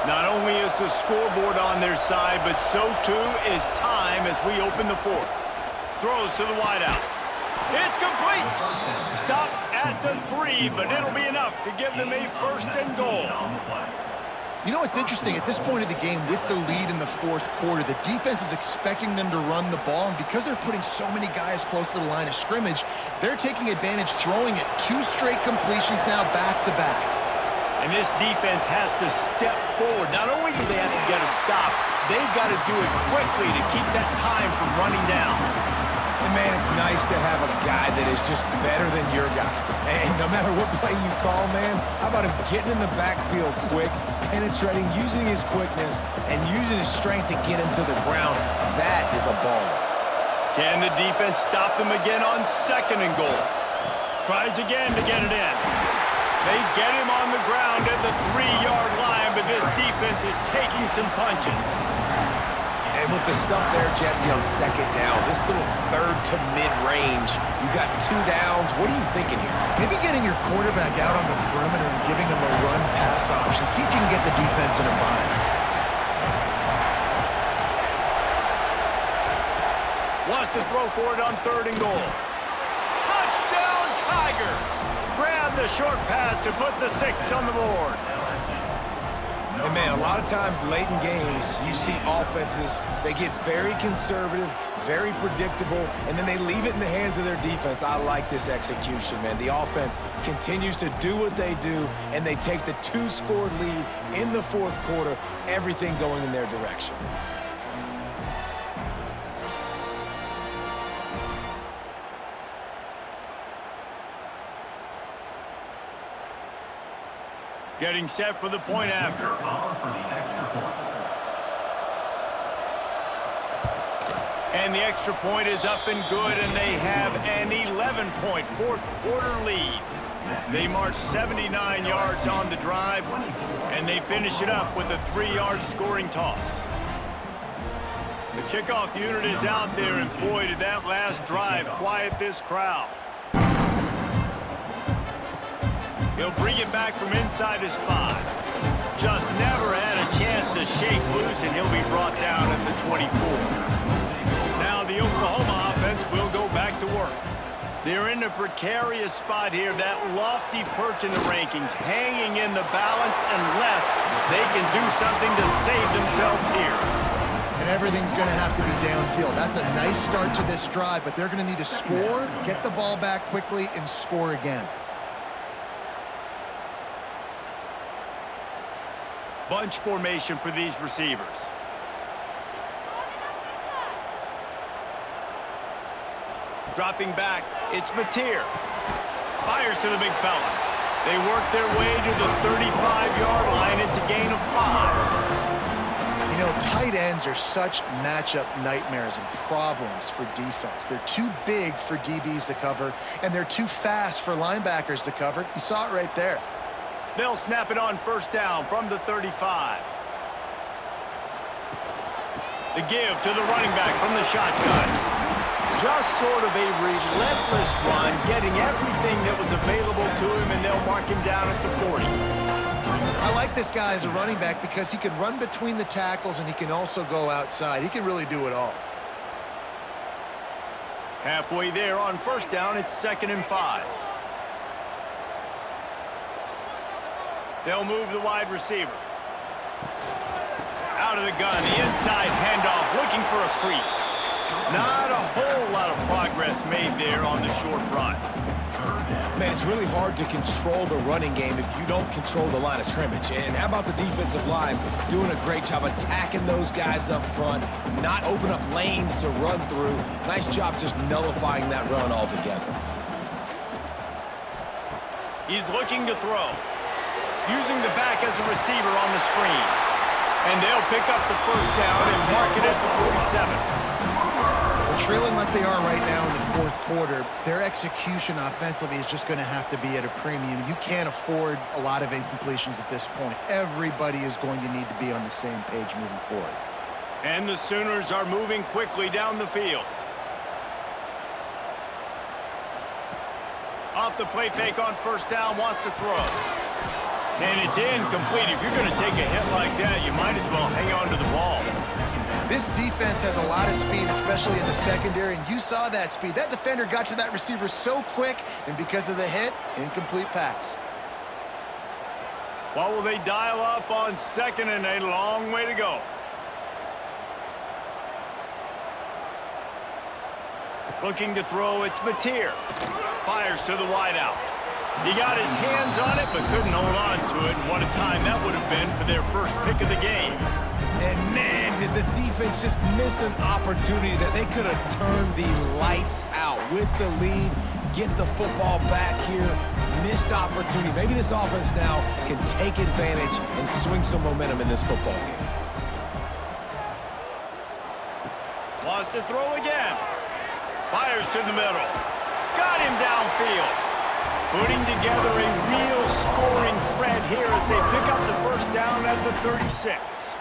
Not only is the scoreboard on their side, but so too is time as we open the 4th. Throws to the wideout. It's complete. Stopped at the 3, but it'll be enough to give them a 1st and goal. You know what's interesting? At this point of the game, with the lead in the 4th quarter, the defense is expecting them to run the ball, and because they're putting so many guys close to the line of scrimmage, they're taking advantage, throwing it 2 straight completions now back-to-back. And this defense has to step forward. Not only do they have to get a stop, they've got to do it quickly to keep that time from running down. And, man, it's nice to have a guy that is just better than your guys. And no matter what play you call, man, how about him getting in the backfield quick, penetrating, using his quickness, and using his strength to get him to the ground? That is a baller. Can the defense stop them again on 2nd and goal? Tries again to get it in. They get him on the ground at the 3-yard line, but this defense is taking some punches. And with the stuff there, Jesse, on 2nd down, this little 3rd to mid-range, you got 2 downs. What are you thinking here? Maybe getting your quarterback out on the perimeter and giving him a run-pass option. See if you can get the defense in a bind. Wants to throw for it on 3rd and goal. Touchdown, Tigers! Grab the short pass to put the 6 on the board. And, man, a lot of times late in games, you see offenses, they get very conservative, very predictable, and then they leave it in the hands of their defense. I like this execution, man. The offense continues to do what they do, and they take the 2-score lead in the 4th quarter, everything going in their direction. Getting set for the point after. And the extra point is up and good, and they have an 11-point 4th quarter lead. They march 79 yards on the drive, and they finish it up with a 3-yard scoring toss. The kickoff unit is out there, and boy, did that last drive quiet this crowd. He'll bring it back from inside his 5. Just never had a chance to shake loose, and he'll be brought down at the 24. Now the Oklahoma offense will go back to work. They're in a precarious spot here, that lofty perch in the rankings, hanging in the balance unless they can do something to save themselves here. And everything's going to have to be downfield. That's a nice start to this drive, but they're going to need to score, get the ball back quickly, and score again. Bunch formation for these receivers. Dropping back, it's Mateer. Fires to the big fella. They work their way to the 35-yard line. It's a gain of 5. You know, tight ends are such matchup nightmares and problems for defense. They're too big for DBs to cover, and they're too fast for linebackers to cover. You saw it right there. They'll snap it on first down from the 35. The give to the running back from the shotgun. Just sort of a relentless run, getting everything that was available to him, and they'll mark him down at the 40. I like this guy as a running back because he can run between the tackles and he can also go outside. He can really do it all. Halfway there on first down, it's 2nd and 5. They'll move the wide receiver. Out of the gun, the inside handoff, looking for a crease. Not a whole lot of progress made there on the short run. Man, it's really hard to control the running game if you don't control the line of scrimmage. And how about the defensive line doing a great job attacking those guys up front, not open up lanes to run through. Nice job just nullifying that run altogether. He's looking to throw. Using the back as a receiver on the screen. And they'll pick up the first down and mark it at the 47. Well, trailing like they are right now in the fourth quarter, their execution offensively is just going to have to be at a premium. You can't afford a lot of incompletions at this point. Everybody is going to need to be on the same page moving forward. And the Sooners are moving quickly down the field. Off the play fake on first down, wants to throw. And it's incomplete. If you're going to take a hit like that, you might as well hang on to the ball. This defense has a lot of speed, especially in the secondary, and you saw that speed. That defender got to that receiver so quick, and because of the hit, incomplete pass. What will they dial up on 2nd and a long way to go? Looking to throw, it's Mateer. Fires to the wideout. He got his hands on it, but couldn't hold on to it, and what a time that would have been for their first pick of the game. And man, did the defense just miss an opportunity that they could have turned the lights out with the lead, get the football back here. Missed opportunity. Maybe this offense now can take advantage and swing some momentum in this football game. Wants to throw again. Fires to the middle. Got him downfield. Putting together a real scoring thread here as they pick up the first down at the 36.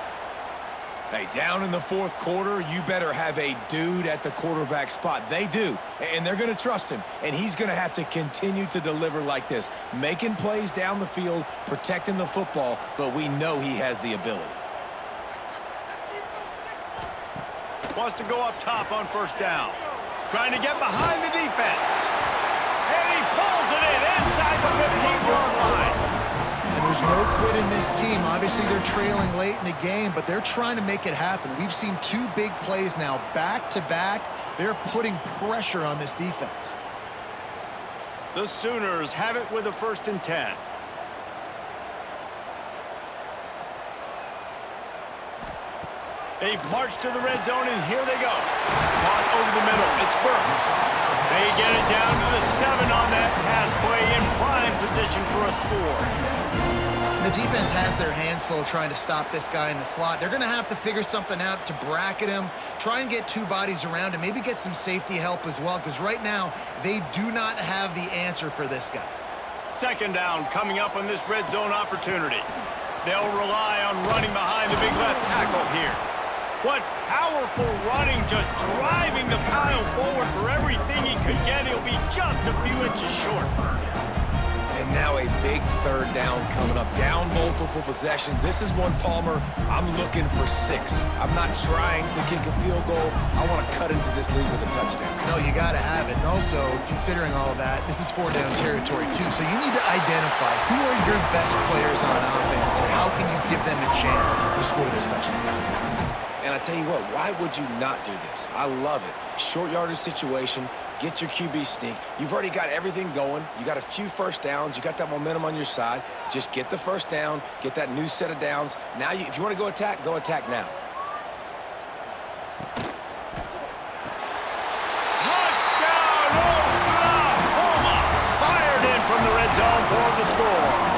Hey, down in the fourth quarter, you better have a dude at the quarterback spot. They do, and they're going to trust him, and he's going to have to continue to deliver like this, making plays down the field, protecting the football, but we know he has the ability. Wants to go up top on first down. Trying to get behind the defense. And he pulls it in inside the 15-yard line. And there's no quit in this team. Obviously, they're trailing late in the game, but they're trying to make it happen. We've seen 2 big plays now, back-to-back. They're putting pressure on this defense. The Sooners have it with a 1st and 10. They've marched to the red zone, and here they go. Caught over the middle. It's Burks. They get it down to the 7 on that pass play in prime position for a score. The defense has their hands full trying to stop this guy in the slot. They're going to have to figure something out to bracket him, try and get 2 bodies around him, maybe get some safety help as well, because right now they do not have the answer for this guy. second down coming up on this red zone opportunity. They'll rely on running behind the big left tackle here. What powerful running, just driving the pile forward for everything he could get. He'll be just a few inches short. And now a big third down coming up. Down multiple possessions. This is one, Palmer, I'm looking for 6. I'm not trying to kick a field goal. I want to cut into this lead with a touchdown. No, you got to have it. And also, considering all of that, this is 4-down territory too. So you need to identify who are your best players on offense and how can you give them a chance to score this touchdown. And I tell you what, why would you not do this? I love it. Short yardage situation, get your QB sneak. You've already got everything going. You got a few first downs. You got that momentum on your side. Just get the first down, get that new set of downs. Now, if you want to go attack now. Touchdown, Oklahoma! Fired in from the red zone for the score.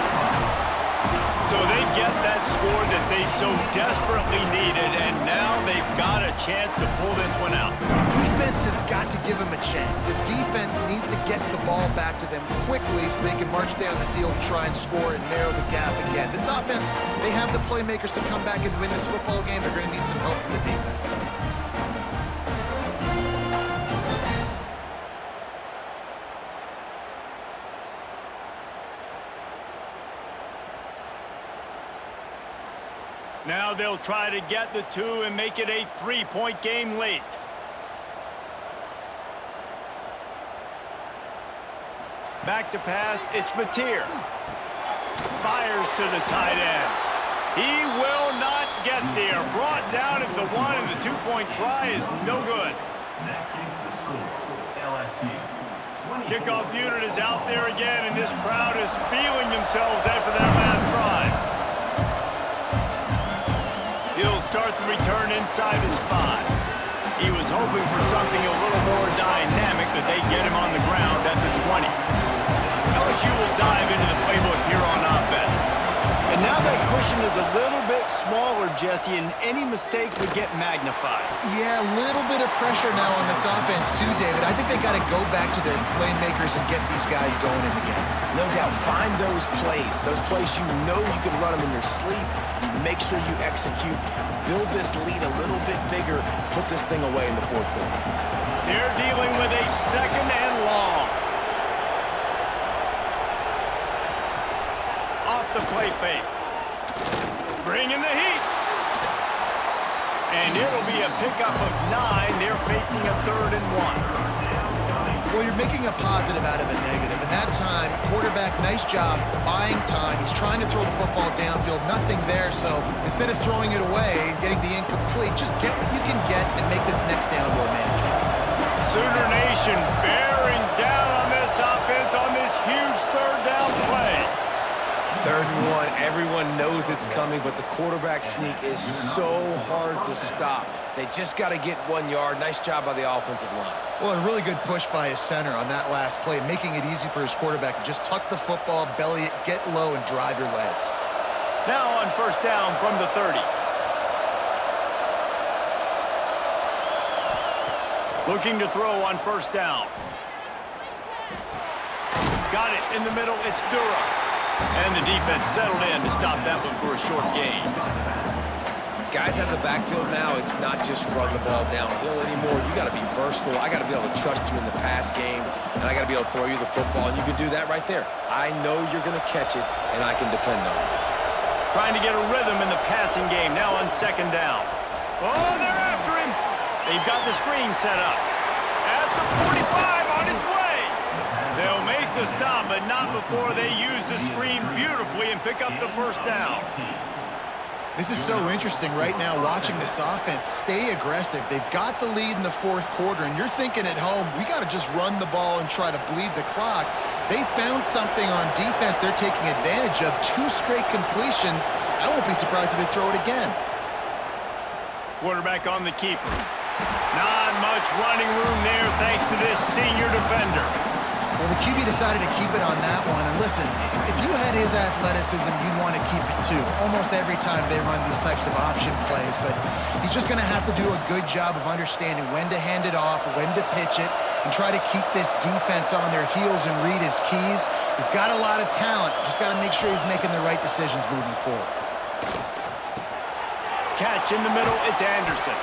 So they get that score that they so desperately needed, and now they've got a chance to pull this one out. Defense has got to give them a chance. The defense needs to get the ball back to them quickly so they can march down the field and try and score and narrow the gap again. This offense, they have the playmakers to come back and win this football game. They're going to need some help from the defense. Now they'll try to get the 2 and make it a 3-point game late. Back to pass, it's Mateer. Fires to the tight end. He will not get there. Brought down at the 1, and the 2-point try is no good. That keeps the score. LSU. Kickoff unit is out there again, and this crowd is feeling themselves after that last drive. He'll start the return inside his 5. He was hoping for something a little more dynamic, but they get him on the ground at the 20. LSU will dive into the playbook here on offense. And now that cushion is a little bit smaller, Jesse, and any mistake would get magnified. Yeah, a little bit of pressure now on this offense too, David. I think they got to go back to their playmakers and get these guys going in the game. No doubt, find those plays you know you can run them in your sleep. You make sure you execute. Build this lead a little bit bigger. Put this thing away in the 4th quarter. They're dealing with a 2nd and long. Off the play fake. Bringing the heat. And it'll be a pickup of 9. They're facing a 3rd and 1. Well, you're making a positive out of a negative. And that time, quarterback, nice job buying time. He's trying to throw the football downfield. Nothing there. So instead of throwing it away and getting the incomplete, just get what you can get and make this next down more manageable. Sooner Nation bearing down on this offense on this huge 3rd down play. 3rd and 1, everyone knows it's coming, but the quarterback sneak is so hard to stop. They just got to get 1 yard. Nice job by the offensive line. Well, a really good push by his center on that last play, making it easy for his quarterback to just tuck the football, belly it, get low, and drive your legs. Now on 1st down from the 30. Looking to throw on 1st down. Got it in the middle. It's Dura. And the defense settled in to stop that one for a short gain. Guys out of the backfield now, it's not just run the ball downhill anymore. You got to be versatile. I got to be able to trust you in the pass game, and I got to be able to throw you the football, and you can do that right there. I know you're going to catch it, and I can depend on it. Trying to get a rhythm in the passing game now on 2nd down. Oh, they're after him. They've got the screen set up. At the 45 on its way. They'll make the stop, but not before they use the screen beautifully and pick up the 1st down. This is so interesting right now watching this offense stay aggressive. They've got the lead in the 4th quarter, and you're thinking at home, we got to just run the ball and try to bleed the clock. They found something on defense they're taking advantage of. 2 straight completions. I won't be surprised if they throw it again. Quarterback on the keeper. Not much running room there thanks to this senior defender. Well, the QB decided to keep it on that one. And listen, if you had his athleticism, you'd want to keep it too. Almost every time they run these types of option plays. But he's just going to have to do a good job of understanding when to hand it off, when to pitch it, and try to keep this defense on their heels and read his keys. He's got a lot of talent. Just got to make sure he's making the right decisions moving forward. Catch in the middle, it's Anderson.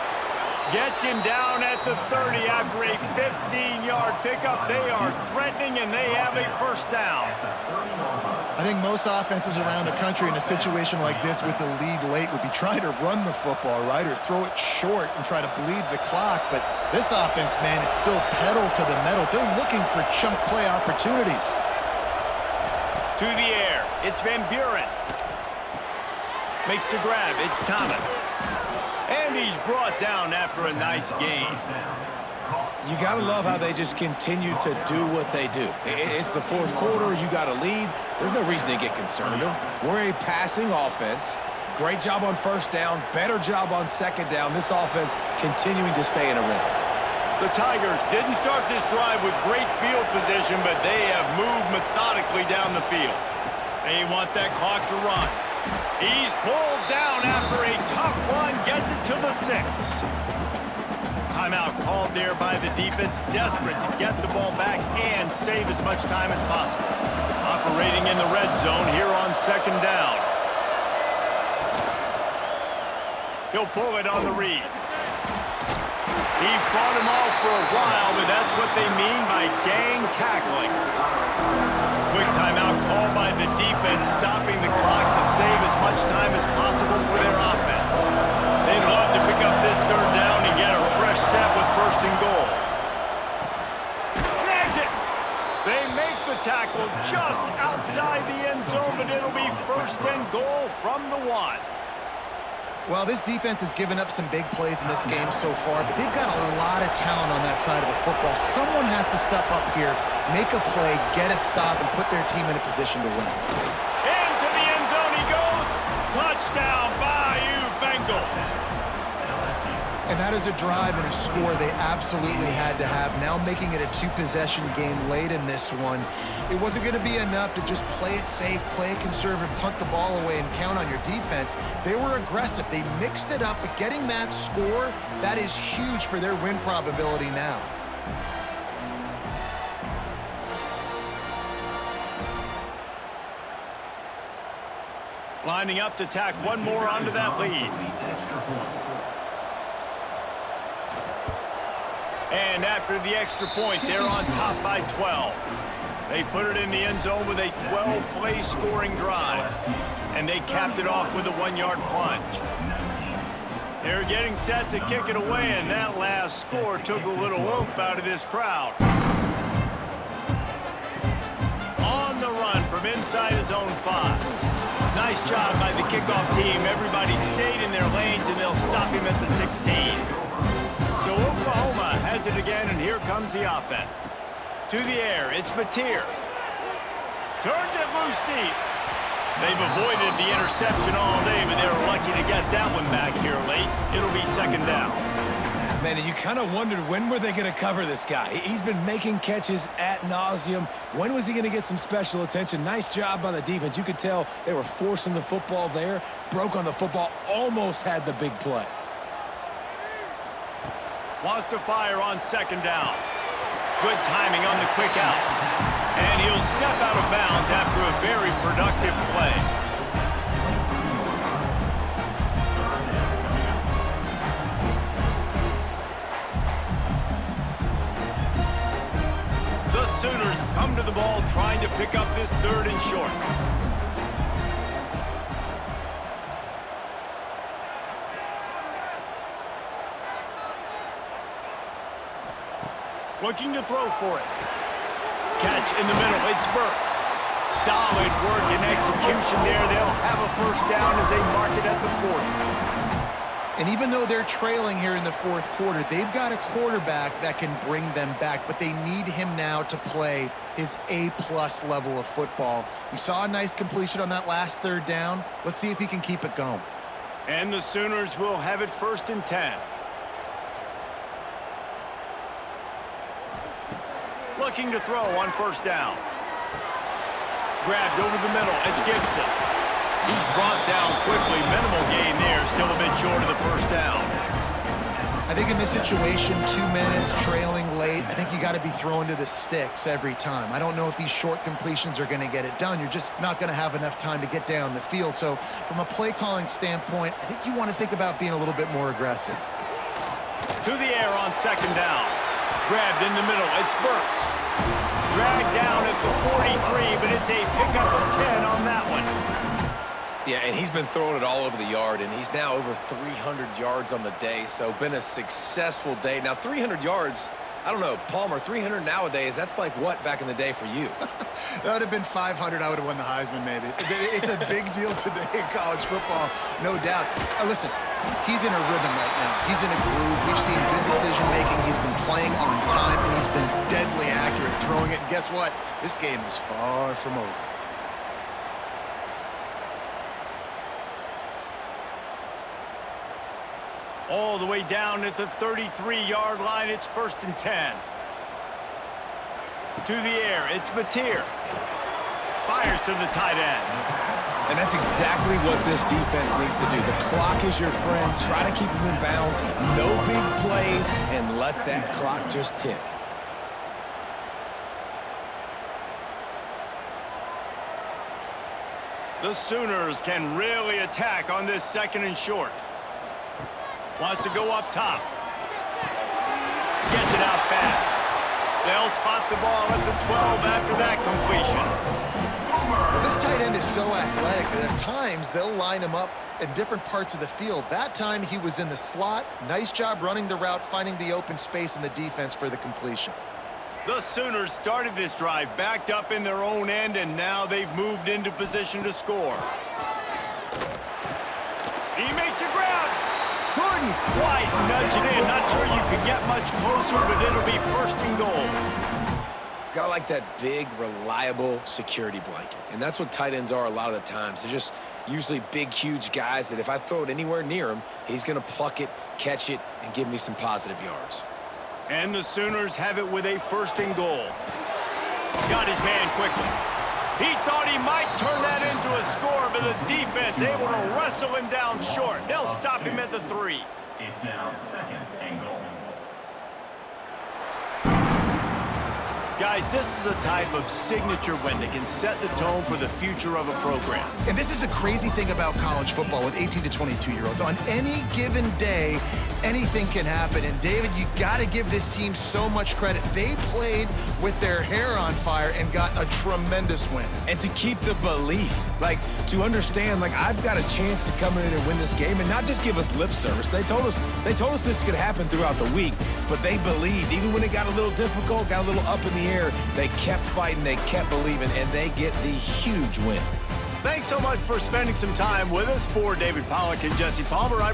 Gets him down at the 30 after a 15-yard pickup. They are threatening, and they have a first down. I think most offenses around the country in a situation like this with the lead late would be trying to run the football, right, or throw it short and try to bleed the clock. But this offense, man, it's still pedal to the metal. They're looking for chunk play opportunities. To the air, it's Van Buren. Makes the grab, it's Thomas. And he's brought down after a nice gain. You got to love how they just continue to do what they do. It's the fourth quarter. You got a lead. There's no reason to get concerned. We're a passing offense. Great job on first down. Better job on second down. This offense continuing to stay in a rhythm. The Tigers didn't start this drive with great field position, but they have moved methodically down the field. They want that clock to run. He's pulled down after a tough run, gets it to the 6. Timeout called there by the defense, desperate to get the ball back and save as much time as possible. Operating in the red zone here on second down. He'll pull it on the read. He fought him off for a while, but that's what they mean by gang tackling. Quick timeout called by the defense, stopping the clock to save as much time as possible for their offense. They'd love to pick up this third down and get a fresh set with first and goal. Snags it! They make the tackle just outside the end zone, but it'll be first and goal from the 1. Well, this defense has given up some big plays in this game so far, but they've got a lot of talent on that side of the football. Someone has to step up here, make a play, get a stop, and put their team in a position to win. Into the end zone he goes. Touchdown, Bayou Bengals. And that is a drive and a score they absolutely had to have. Now making it a 2-possession game late in this one. It wasn't going to be enough to just play it safe, play it conservative, punt the ball away, and count on your defense. They were aggressive. They mixed it up, but getting that score, that is huge for their win probability now. Lining up to tack one more onto that lead. And after the extra point, they're on top by 12. They put it in the end zone with a 12-play scoring drive. And they capped it off with a 1-yard plunge. They're getting set to kick it away, and that last score took a little oomph out of this crowd. On the run from inside his own 5. Nice job by the kickoff team. Everybody stayed in their lanes, and they'll stop him at the 16. So Oklahoma has it again, and here comes the offense. To the air, it's Mateer. Turns it loose deep. They've avoided the interception all day, but they're lucky to get that one back here late. It'll be second down. Man, you kind of wondered when were they going to cover this guy. He's been making catches ad nauseum. When was he going to get some special attention? Nice job by the defense. You could tell they were forcing the football there. Broke on the football, almost had the big play. Wants to fire on second down. Good timing on the quick out. And he'll step out of bounds after a very productive play. The Sooners come to the ball trying to pick up this third and short. Looking to throw for it. Catch in the middle, it's Burks. Solid work and execution there. They'll have a first down as they mark it at the 40. And even though they're trailing here in the fourth quarter, they've got a quarterback that can bring them back, but they need him now to play his A-plus level of football. We saw a nice completion on that last third down. Let's see if he can keep it going. And the Sooners will have it first and 10. Looking to throw on first down. Grabbed over the middle. It's Gibson. He's brought down quickly. Minimal gain there. Still a bit short of the first down. I think in this situation, 2 minutes, trailing late, I think you got to be throwing to the sticks every time. I don't know if these short completions are going to get it done. You're just not going to have enough time to get down the field. So from a play calling standpoint, I think you want to think about being a little bit more aggressive. To the air on second down. Grabbed in the middle. It's Burks. Dragged down at the 43, but it's a pickup of 10 on that one. Yeah, and he's been throwing it all over the yard, and he's now over 300 yards on the day, so been a successful day. Now, 300 yards, I don't know, Palmer, 300 nowadays, that's like what back in the day for you? That would have been 500. I would have won the Heisman, maybe. It's a big deal today in college football, no doubt. Listen, he's in a rhythm right now. He's in a groove. We've seen good decision-making. He's been playing on time, and he's been deadly accurate throwing it. And guess what? This game is far from over. All the way down at the 33-yard line. It's 1st and 10. To the air. It's Mateer. Fires to the tight end. And that's exactly what this defense needs to do. The clock is your friend. Try to keep them in bounds. No big plays, and let that clock just tick. The Sooners can really attack on this 2nd and short. Wants to go up top. Gets it out fast. They'll spot the ball at the 12 after that completion. Well, this tight end is so athletic that at times they'll line him up in different parts of the field. That time he was in the slot. Nice job running the route, finding the open space in the defense for the completion. The Sooners started this drive backed up in their own end, and now they've moved into position to score. He makes a grab. Couldn't quite nudge it in. Not sure you could get much closer, but it'll be 1st and goal. Gotta like that big, reliable security blanket. And that's what tight ends are a lot of the times. They're just usually big, huge guys that if I throw it anywhere near him, he's gonna pluck it, catch it, and give me some positive yards. And the Sooners have it with a 1st and goal. Got his man quickly. He thought he might turn that into a score, but the defense able to wrestle him down short. They'll stop him at the 3. It's now 2nd and goal. Guys, this is a type of signature win that can set the tone for the future of a program. And this is the crazy thing about college football with 18 to 22-year-olds. On any given day, anything can happen. And, David, you got to give this team so much credit. They played with their hair on fire and got a tremendous win. And to keep the belief, like, to understand, like, I've got a chance to come in and win this game and not just give us lip service. They told us this could happen throughout the week, but they believed. Even when it got a little difficult, got a little up in the air, they kept fighting, they kept believing, and they get the huge win. Thanks so much for spending some time with us. For David Pollack and Jesse Palmer, I'm